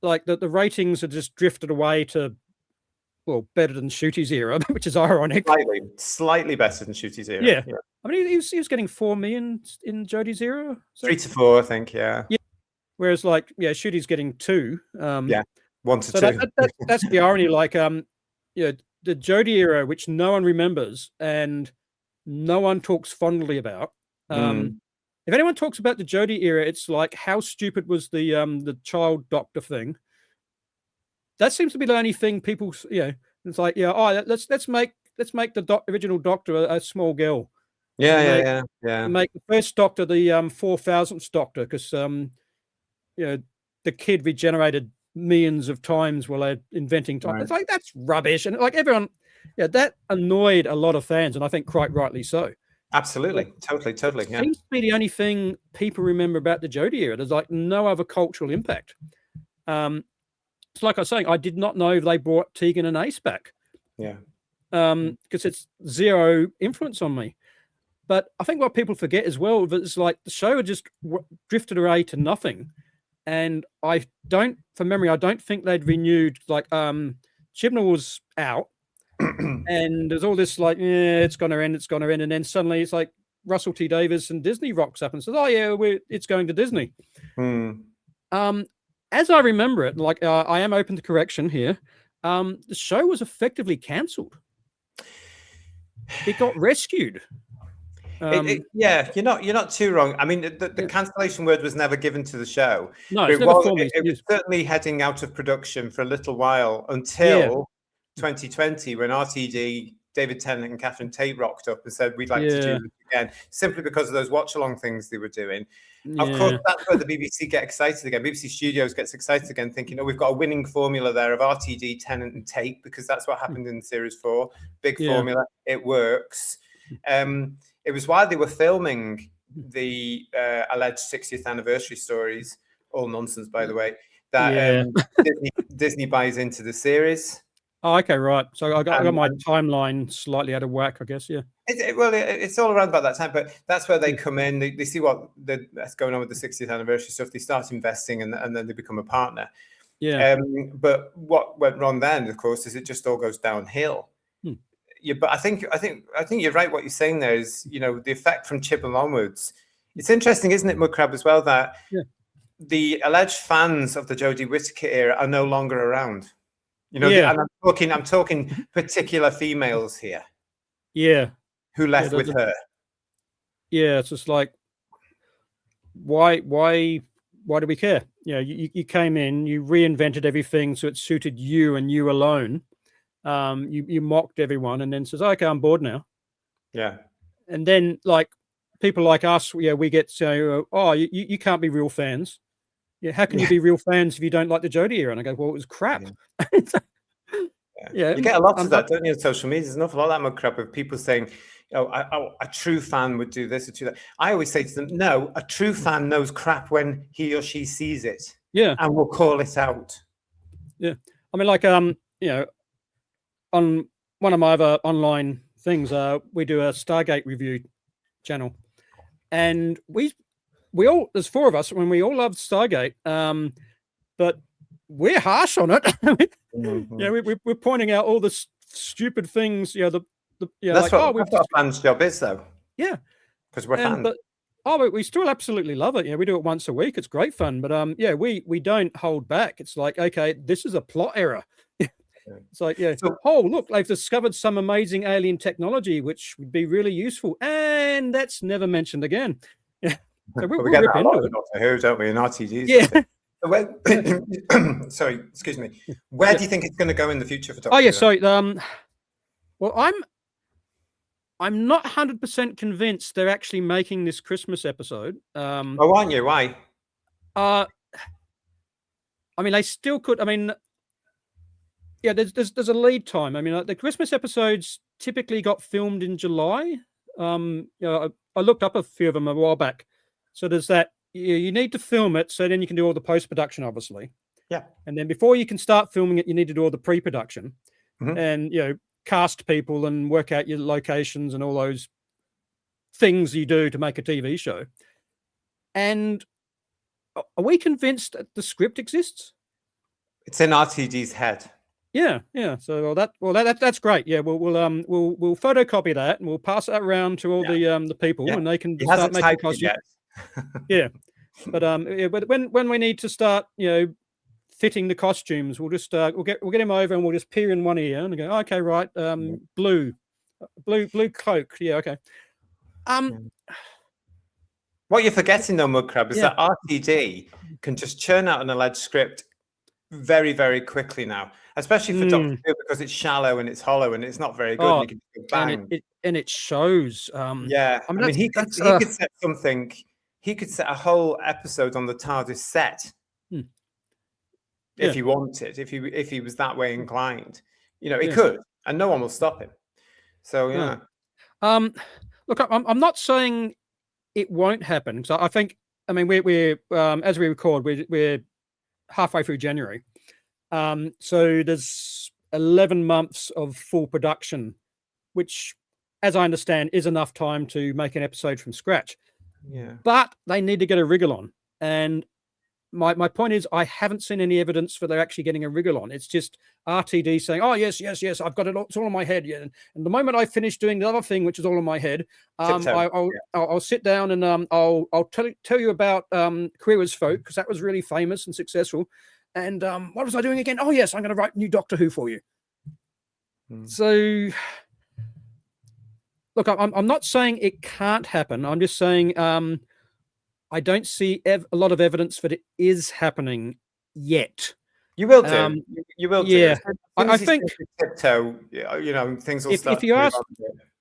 like the ratings had just drifted away to, well, better than Shooty's era, which is ironic. Slightly better than Shooty's era. Yeah. I mean, he was getting 4 million in Jodie's era. So. 3 to 4, I think. Yeah. Whereas, like, Shooty's getting 2. 1 to 2. That's the irony. Like, the Jodie era, which no one remembers and no one talks fondly about. If anyone talks about the Jodie era, it's like, how stupid was the child doctor thing? That seems to be the only thing people, it's like, let's make the original Doctor a small girl. Yeah. Make the first Doctor the 4000th Doctor, because the kid regenerated millions of times while they're inventing time. Right. It's like, that's rubbish, and like everyone, that annoyed a lot of fans, and I think quite rightly so. Absolutely, totally. Yeah. Seems to be the only thing people remember about the Jodie era. There's like no other cultural impact. It's like I was saying, I did not know they brought Tegan and Ace back. Yeah. Because it's zero influence on me. But I think what people forget as well is like the show had just drifted away to nothing. And from memory, I don't think they'd renewed. Like, Chibnall was out, and there's all this like, it's going to end. And then suddenly it's like Russell T Davies and Disney rocks up and says, oh yeah, it's going to Disney. As I remember it, like, I am open to correction here. The show was effectively cancelled. It got rescued. You're not too wrong. I mean, the cancellation word was never given to the show. No, it was certainly heading out of production for a little while until 2020, when RTD, David Tennant and Catherine Tate rocked up and said, we'd like to do this again, simply because of those watch-along things they were doing. Of course, that's where the BBC get excited again. BBC Studios gets excited again, thinking, we've got a winning formula there of RTD, Tennant and Tate, because that's what happened in Series 4. Big formula. It works. It was while they were filming the alleged 60th anniversary stories, all nonsense, by the way, that Disney buys into the series. Oh, okay, right. So I got my timeline slightly out of whack, I guess, It's all around about that time, but that's where they come in. They see that's going on with the 60th anniversary stuff. They start investing, and then they become a partner. Yeah. But what went wrong then, of course, is it just all goes downhill. But I think you're right. What you're saying there is, the effect from Chibnall onwards. It's interesting, isn't it, Mudcrab, as well, that the alleged fans of the Jodie Whittaker era are no longer around. And I'm talking particular females here. Yeah. Who left with her. Yeah, it's just like, why do we care? You came in, you reinvented everything so it suited you and you alone. You mocked everyone, and then says, okay, I'm bored now. Yeah. And then, like, people like us, we get so, you can't be real fans. Yeah, how can you be real fans if you don't like the Jodie era? And I go, well, it was crap. You get a lot of that, don't you, on social media? There's an awful lot of that Mudcrab of people saying, a true fan would do this or do that. I always say to them, no, a true fan knows crap when he or she sees it. Yeah. And will call it out. Yeah. I mean, like, on one of my other online things, we do a Stargate review channel. And we all, there's 4 of us, when we all love Stargate, but we're harsh on it. We're pointing out all the stupid things, that's like, what our fans' job is, though. Yeah, because we're fans. But we still absolutely love it. We do it once a week. It's great fun. But we don't hold back. It's like, okay, this is a plot error. It's like, look, they've discovered some amazing alien technology which would be really useful, and that's never mentioned again. Yeah, so we'll get rip that into it. Doctor Who, don't we? In RTDs. Yeah. Sorry, excuse me. Where do you think it's going to go in the future for Doctor Who? Oh yeah, so well, I'm not 100% convinced they're actually making this Christmas episode. Aren't you? Why? I mean, they still could. I mean, yeah, there's a lead time. I mean, the Christmas episodes typically got filmed in July. I looked up a few of them a while back. So there's that. You need to film it, so then you can do all the post-production, obviously. Yeah. And then before you can start filming it, you need to do all the pre-production, and cast people and work out your locations and all those things you do to make a TV show. And are we convinced that the script exists? It's in RTD's head. Yeah. So that's great. Yeah, we'll photocopy that and we'll pass that around to all the people, and they can start making costumes. Yeah, but when we need to start, fitting the costumes, we'll just we'll get him over and we'll just peer in one ear and go, okay, right, blue cloak. Yeah, okay. What you're forgetting though, Mudcrab, is that RTD can just churn out an alleged script very, very quickly now, especially for Doctor Who, because it's shallow and it's hollow and it's not very good. And you can bang. And it shows. I mean, he could set something. He could set a whole episode on the TARDIS set if he wanted. If he was that way inclined, he could, and no one will stop him. So look, I'm not saying it won't happen, because I think, I mean, we're as we record, we're halfway through January, so there's 11 months of full production, which, as I understand, is enough time to make an episode from scratch. Yeah, but they need to get a wriggle on, and my point is, I haven't seen any evidence for they're actually getting a wriggle on. It's just RTD saying, "Oh yes, I've got it. It's all in my head." Yeah, and the moment I finish doing the other thing, which is all in my head, I'll sit down and I'll tell you about Queer as Folk, because that was really famous and successful. And what was I doing again? Oh yes, I'm going to write new Doctor Who for you. So, look, I'm not saying it can't happen. I'm just saying I don't see a lot of evidence that it is happening yet. You will do. You will do. Yeah, I think tiptoe. Things will start.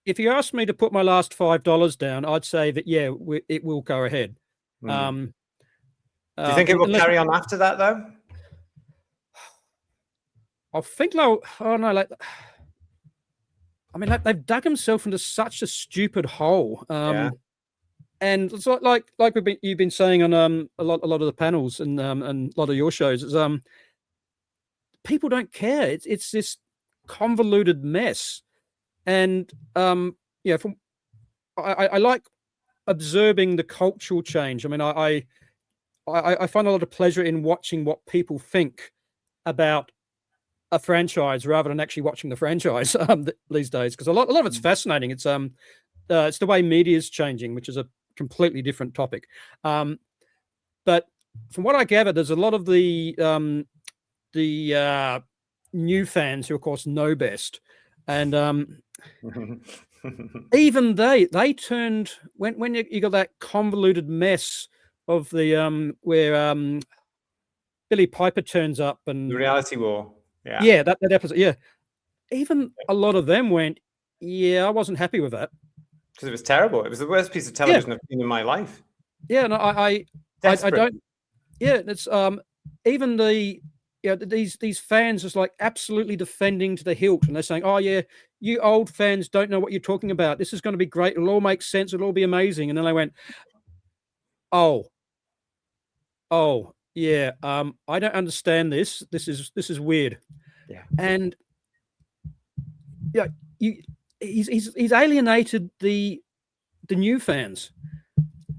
If you asked me to put my last $5 down, I'd say that it will go ahead. Do you think it will carry on after that, though? I think they'll. Oh no, I mean, they've dug themselves into such a stupid hole. And it's like you've been saying on a lot of the panels and a lot of your shows, is people don't care. It's this convoluted mess, and I like observing the cultural change. I mean, I find a lot of pleasure in watching what people think about a franchise rather than actually watching the franchise these days, because a lot of it's fascinating. It's the way media is changing, which is a completely different topic. But from what I gather, there's a lot of the new fans who, of course, know best, and even they turned when you got that convoluted mess of the where Billy Piper turns up and the reality war. Yeah, that episode. Yeah, even a lot of them went, I wasn't happy with that. Because it was terrible. It was the worst piece of television I've seen in my life. Yeah, no, I don't. Yeah, it's even these fans is like absolutely defending to the hilt, and they're saying, "Oh yeah, you old fans don't know what you're talking about. This is going to be great. It'll all make sense. It'll all be amazing. And then I went, oh, yeah. I don't understand this. This is weird. Yeah. And yeah, he's alienated the new fans.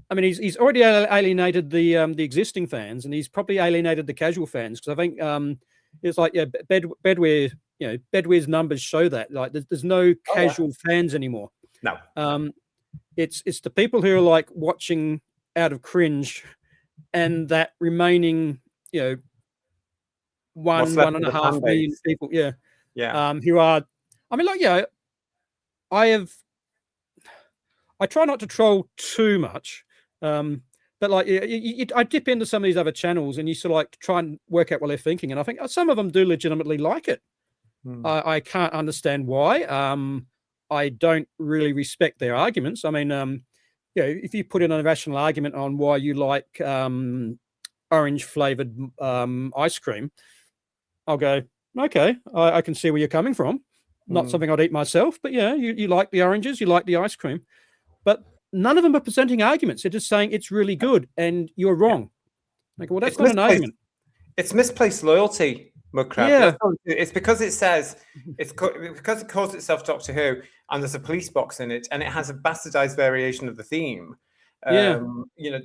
I mean, he's already alienated the existing fans, and he's probably alienated the casual fans, because I think it's like, yeah, Bedware, you know, Bedware's numbers show that, like, there's no casual fans anymore. No. It's the people who are like watching out of cringe, and that remaining, you know, 1.5 million people, yeah, who are, I mean, like, yeah, I try not to troll too much. But like, I dip into some of these other channels, and you sort of like try and work out what they're thinking. And I think some of them do legitimately like it. I can't understand why. I don't really respect their arguments. I mean, you know, if you put in a rational argument on why you like orange flavored ice cream, I'll go, okay, I can see where you're coming from. Not something I'd eat myself, but yeah, you like the oranges, you like the ice cream. But none of them are presenting arguments. They're just saying it's really good and you're wrong. Like, well, that's not an argument. It's misplaced loyalty, Mudcrab. Yeah. It's because it says, because it calls itself Doctor Who, and there's a police box in it, and it has a bastardized variation of the theme. You know,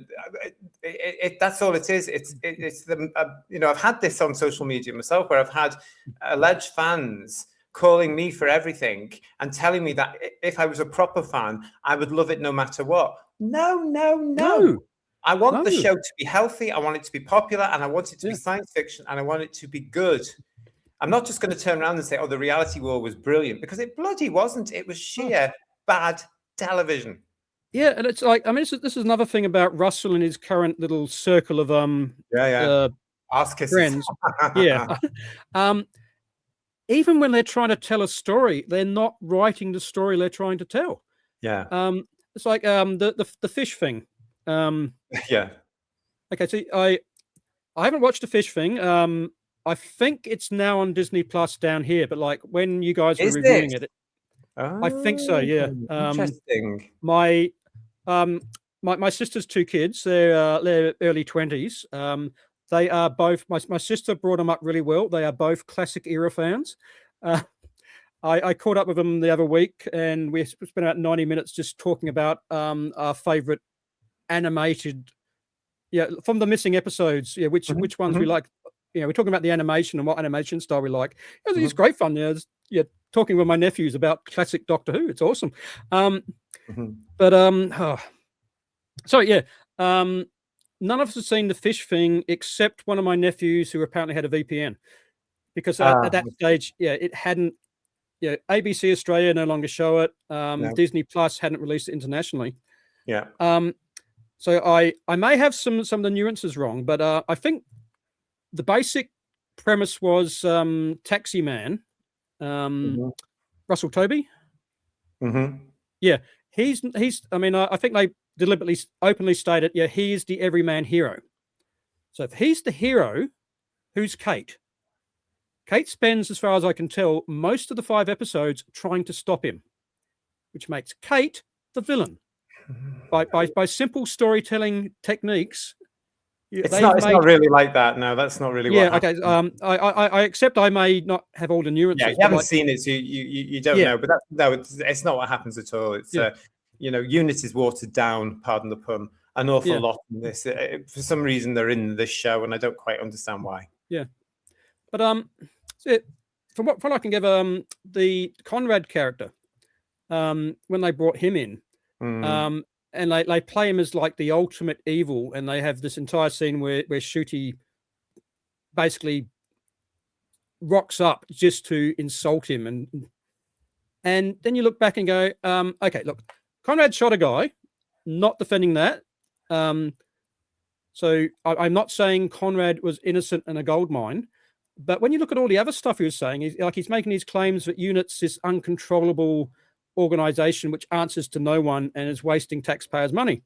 that's all it is. It's the you know, I've had this on social media myself, where I've had alleged fans calling me for everything and telling me that if I was a proper fan, I would love it no matter what. No. I want the show to be healthy. I want it to be popular, and I want it to be science fiction, and I want it to be good. I'm not just going to turn around and say, oh, the reality war was brilliant, because it bloody wasn't. It was sheer bad television. Yeah, and it's like, I mean, this is another thing about Russell and his current little circle of ass kisses. Friends. Yeah. Even when they're trying to tell a story, they're not writing the story they're trying to tell. Yeah. It's like the fish thing. Yeah. Okay, so I haven't watched the fish thing. I think it's now on Disney Plus down here, but like when you guys were reviewing it, I think so. Yeah. Interesting. My sister's two kids. They're early 20s. They are both, my sister brought them up really well. They are both classic era fans. I caught up with them the other week, and we spent about 90 minutes just talking about our favorite animated, from the missing episodes. Yeah, which ones we like. You know, we're talking about the animation and what animation style we like. It's great fun. Talking with my nephews about classic Doctor Who. It's awesome. None of us have seen the fish thing except one of my nephews, who apparently had a VPN, because at that stage, it hadn't. Yeah, ABC Australia no longer show it. Disney Plus hadn't released it internationally. Yeah. So I may have some of the nuances wrong, but I think the basic premise was Taxi Man, Russell Tovey. Yeah, he's. I mean, I think they deliberately, openly stated, he is the everyman hero. So if he's the hero, who's Kate? Kate spends, as far as I can tell, most of the 5 episodes trying to stop him, which makes Kate the villain. By simple storytelling techniques. It's not really like that. No, that's not really what happened. Okay. I accept I may not have all the nuances. Yeah, you haven't seen it, so you don't know. But it's not what happens at all. It's Unit is watered down, pardon the pun, an awful lot in this. For some reason, they're in this show, and I don't quite understand why. Yeah, but from what I can give, the Conrad character, when they brought him in, and they play him as like the ultimate evil, and they have this entire scene where Shooty basically rocks up just to insult him, and then you look back and go, okay, look, Conrad shot a guy, not defending that. So I'm not saying Conrad was innocent in a gold mine, but when you look at all the other stuff he was saying, he's making these claims that Unit's this uncontrollable organization which answers to no one and is wasting taxpayers' money.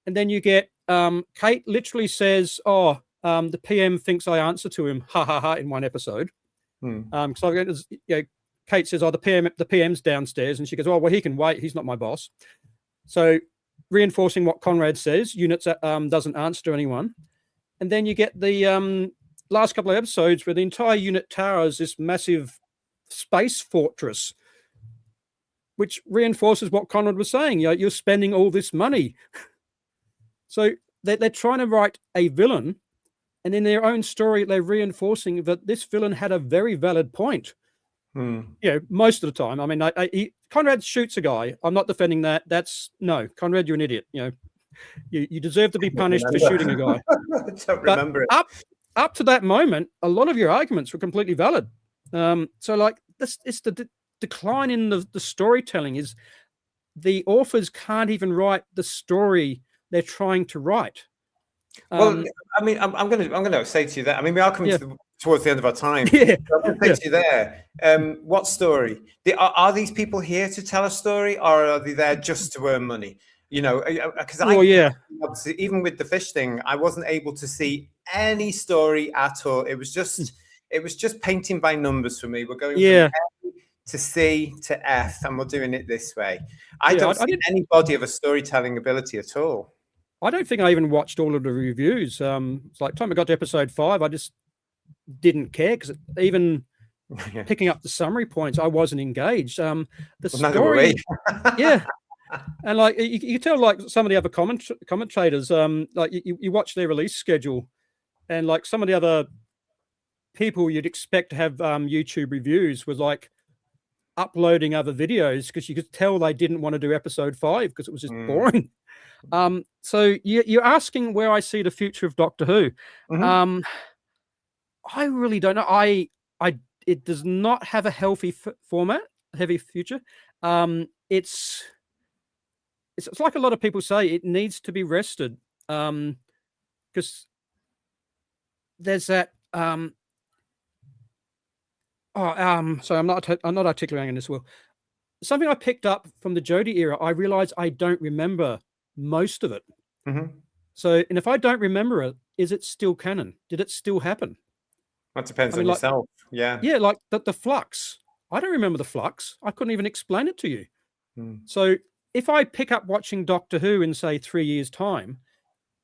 And then you get Kate literally says, the PM thinks I answer to him, ha ha ha, in one episode. So Kate says, "Oh, the PM's downstairs," and she goes, "Oh, well, he can wait. He's not my boss." So reinforcing what Conrad says, Units doesn't answer to anyone, and then you get the last couple of episodes where the entire unit tower is this massive space fortress, which reinforces what Conrad was saying. You're spending all this money. So they're trying to write a villain, and in their own story, they're reinforcing that this villain had a very valid point. Most of the time. I mean, Conrad shoots a guy. I'm not defending that. No, Conrad, you're an idiot. You deserve to be punished for shooting a guy. I don't remember it. Up to that moment, a lot of your arguments were completely valid. So like this, it's the decline in the storytelling is the authors can't even write the story they're trying to write. Well, I mean, I'm going to say to you that, I mean, we are coming towards the end of our time. Yeah. So I'm going to say to you there, what story? Are these people here to tell a story, or are they there just to earn money? Because even with the fish thing, I wasn't able to see any story at all. It was just painting by numbers for me. We're going from A to C to F, and we're doing it this way. I don't see any body of a storytelling ability at all. I don't think I even watched all of the reviews. It's like time I got to episode 5, I just didn't care because even picking up the summary points, I wasn't engaged. The story, and like you tell, like some of the other commentators, like you watch their release schedule, and like some of the other people you'd expect to have YouTube reviews was like uploading other videos because you could tell they didn't want to do episode 5 because it was just boring. So you're asking where I see the future of Doctor Who. I really don't know. It does not have a healthy format, heavy future. It's like a lot of people say, it needs to be rested. Because there's that so I'm not articulating this well. Something I picked up from the Jodie era, I realized I don't remember most of it. So, and if I don't remember it, is it still canon? Did it still happen? That depends on yourself. Yeah, like the flux. I don't remember the flux. I couldn't even explain it to you. So if I pick up watching Doctor Who in say 3 years' time,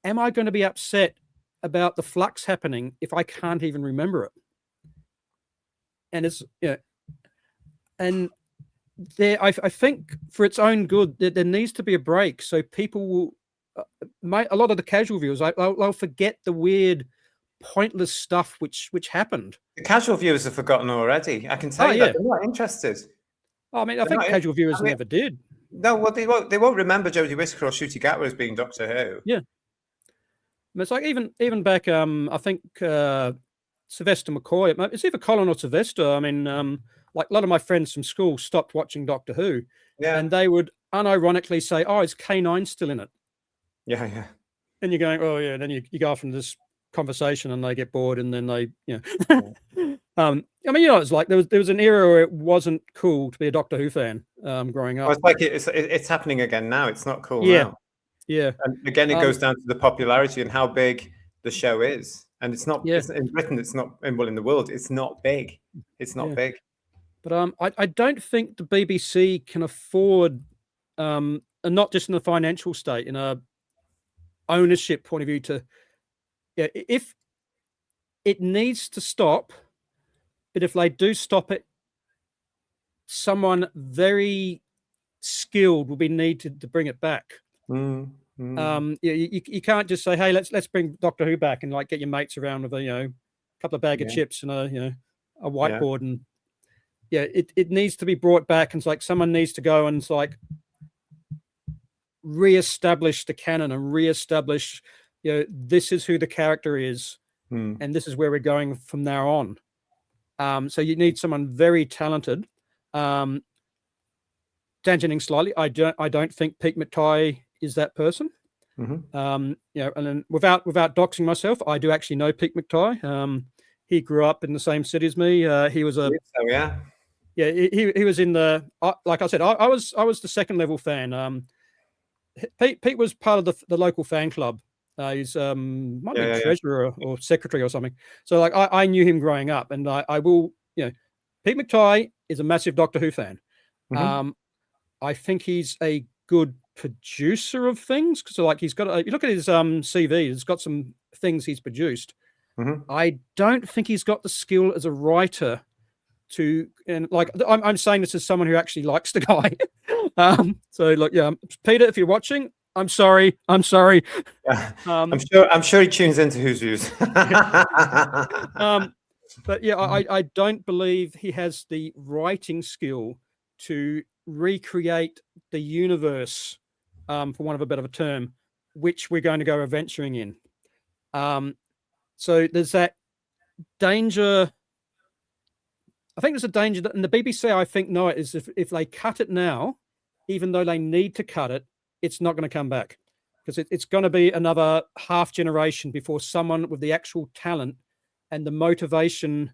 am I going to be upset about the flux happening if I can't even remember it? And it's and there, I think for its own good, there needs to be a break so people will. A lot of the casual viewers, they'll forget the weird, pointless stuff which happened. The casual viewers have forgotten already. I can tell you that they're not interested. I mean, I think casual viewers never did. No, well, they won't remember Jodie Whittaker or Ncuti Gatwa as being Doctor Who. Yeah, it's like even back. I think Sylvester McCoy. It's either Colin or Sylvester. I mean, like a lot of my friends from school stopped watching Doctor Who, and they would unironically say, "Oh, is K9 still in it?" Yeah. And you're going, "Oh yeah." Then you go off into this conversation, and they get bored, and then they, I mean, it's like there was an era where it wasn't cool to be a Doctor Who fan growing up. Well, it's like it's happening again now. It's not cool now. Yeah. And again, it goes down to the popularity and how big the show is. And it's not in Britain. It's not in the world. It's not big. It's not big. But I don't think the BBC can afford, and not just in the financial state, in a ownership point of view, to if it needs to stop, but if they do stop it, someone very skilled will be needed to bring it back. You can't just say, "Hey, let's bring Doctor Who back," and like get your mates around with a couple of bag of chips and a whiteboard, and it needs to be brought back, and it's like someone needs to go and it's like reestablish the canon and reestablish, this is who the character is, and this is where we're going from now on. So you need someone very talented. Tangenting slightly, I don't think Pete McTighe is that person. And then without doxing myself, I do actually know Pete McTighe. He grew up in the same city as me. He was he was in the like I said, I was the second level fan. Pete was part of the local fan club. He's might be treasurer or secretary or something. So like I knew him growing up, and I will, Pete McTighe is a massive Doctor Who fan. I think he's a good producer of things. So like he's got, you look at his CV, he's got some things he's produced. I don't think he's got the skill as a writer to, and like I'm saying this as someone who actually likes the guy. So like, yeah, Peter, if you're watching, I'm sorry. Yeah. I'm sure he tunes into Who's Views. But yeah, I don't believe he has the writing skill to recreate the universe, for want of a better term, which we're going to go adventuring in. So there's that danger. I think there's a danger that, and the BBC, I think, know it, is if they cut it now, even though they need to cut it, it's not going to come back, because it's going to be another half generation before someone with the actual talent and the motivation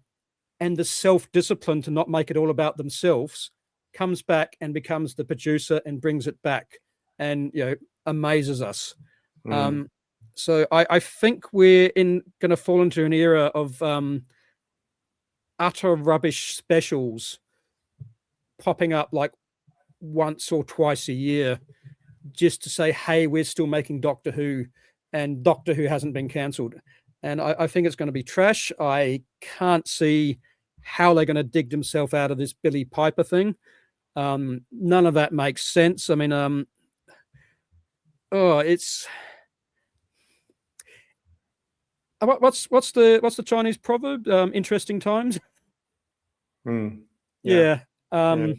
and the self-discipline to not make it all about themselves comes back and becomes the producer and brings it back and, you know, amazes us. So I think we're going to fall into an era of utter rubbish specials popping up like once or twice a year, just to say, hey, we're still making Doctor Who, and Doctor Who hasn't been cancelled. And I think it's going to be trash. I can't see how they're going to dig themselves out of this Billy Piper thing. None of that makes sense. I mean, it's what's the Chinese proverb? Interesting times. Yeah. Well,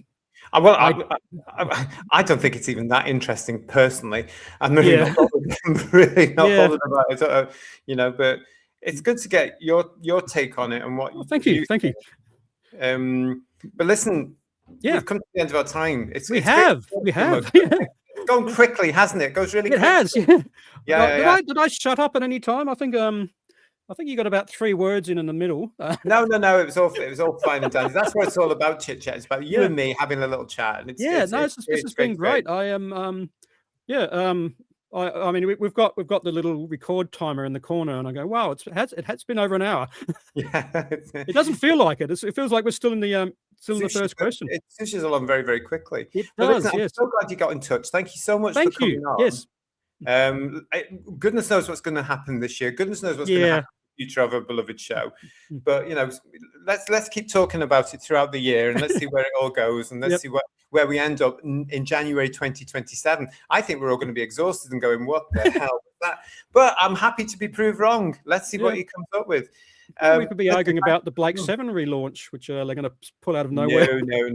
I don't think it's even that interesting personally. I'm really not bothered about it, you know. But it's good to get your take on it and what. Oh, thank you. But listen, we've come to the end of our time. We have. It's gone quickly, hasn't it? It goes really. It quickly. has. Yeah. Did I shut up at any time? I think you got about 3 words in the middle. No. It was all fine and dandy. That's what it's all about, Chit Chat. It's about you and me having a little chat. And this has been great. I am, I mean, we've got the little record timer in the corner, and I go, wow, it has been over an hour. Yeah, it doesn't feel like it. It feels like we're still in the first question. It pushes along very, very quickly. It does. Listen, I'm so glad you got in touch. Thank you so much for coming on. Yes. Goodness knows what's going to happen this year. Goodness knows what's going to happen in the future of a beloved show. But you know, let's keep talking about it throughout the year, and let's see where it all goes, and let's see where we end up in January 2027. I think we're all going to be exhausted and going, what the hell was that? But I'm happy to be proved wrong. Let's see what he comes up with. We could be arguing about the Blake 7 relaunch, which they're going to pull out of nowhere. No.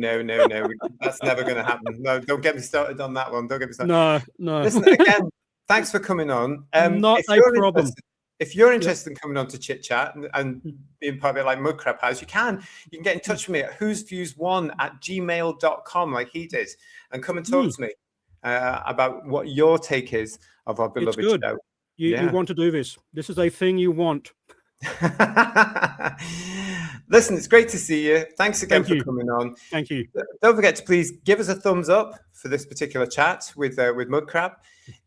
That's never going to happen. No, don't get me started on that one. Don't get me started. No. Listen, again, thanks for coming on. Not a problem. If you're interested in coming on to Chit Chat and being part of it like Mudcrab has, you can get in touch with me at whosviews1@gmail.com like he did, and come and talk to me about what your take is of our beloved show. You want to do this. This is a thing you want. Listen, it's great to see you. Thanks again for coming on. Thank you. Don't forget to please give us a thumbs up for this particular chat with Mudcrab.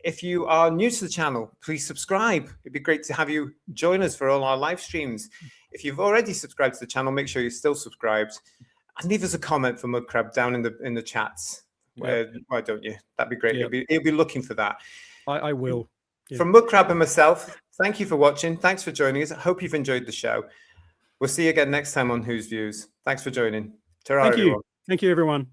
If you are new to the channel, please subscribe. It'd be great to have you join us for all our live streams. If you've already subscribed to the channel, make sure you're still subscribed, and leave us a comment for Mudcrab down in the chats. Why don't you? That'd be great. He'll be looking for that. I will. From Mudcrab and myself, thank you for watching. Thanks for joining us. I hope you've enjoyed the show. We'll see you again next time on Whose Views. Thanks for joining. Ta-ra, everyone. Thank you, everyone.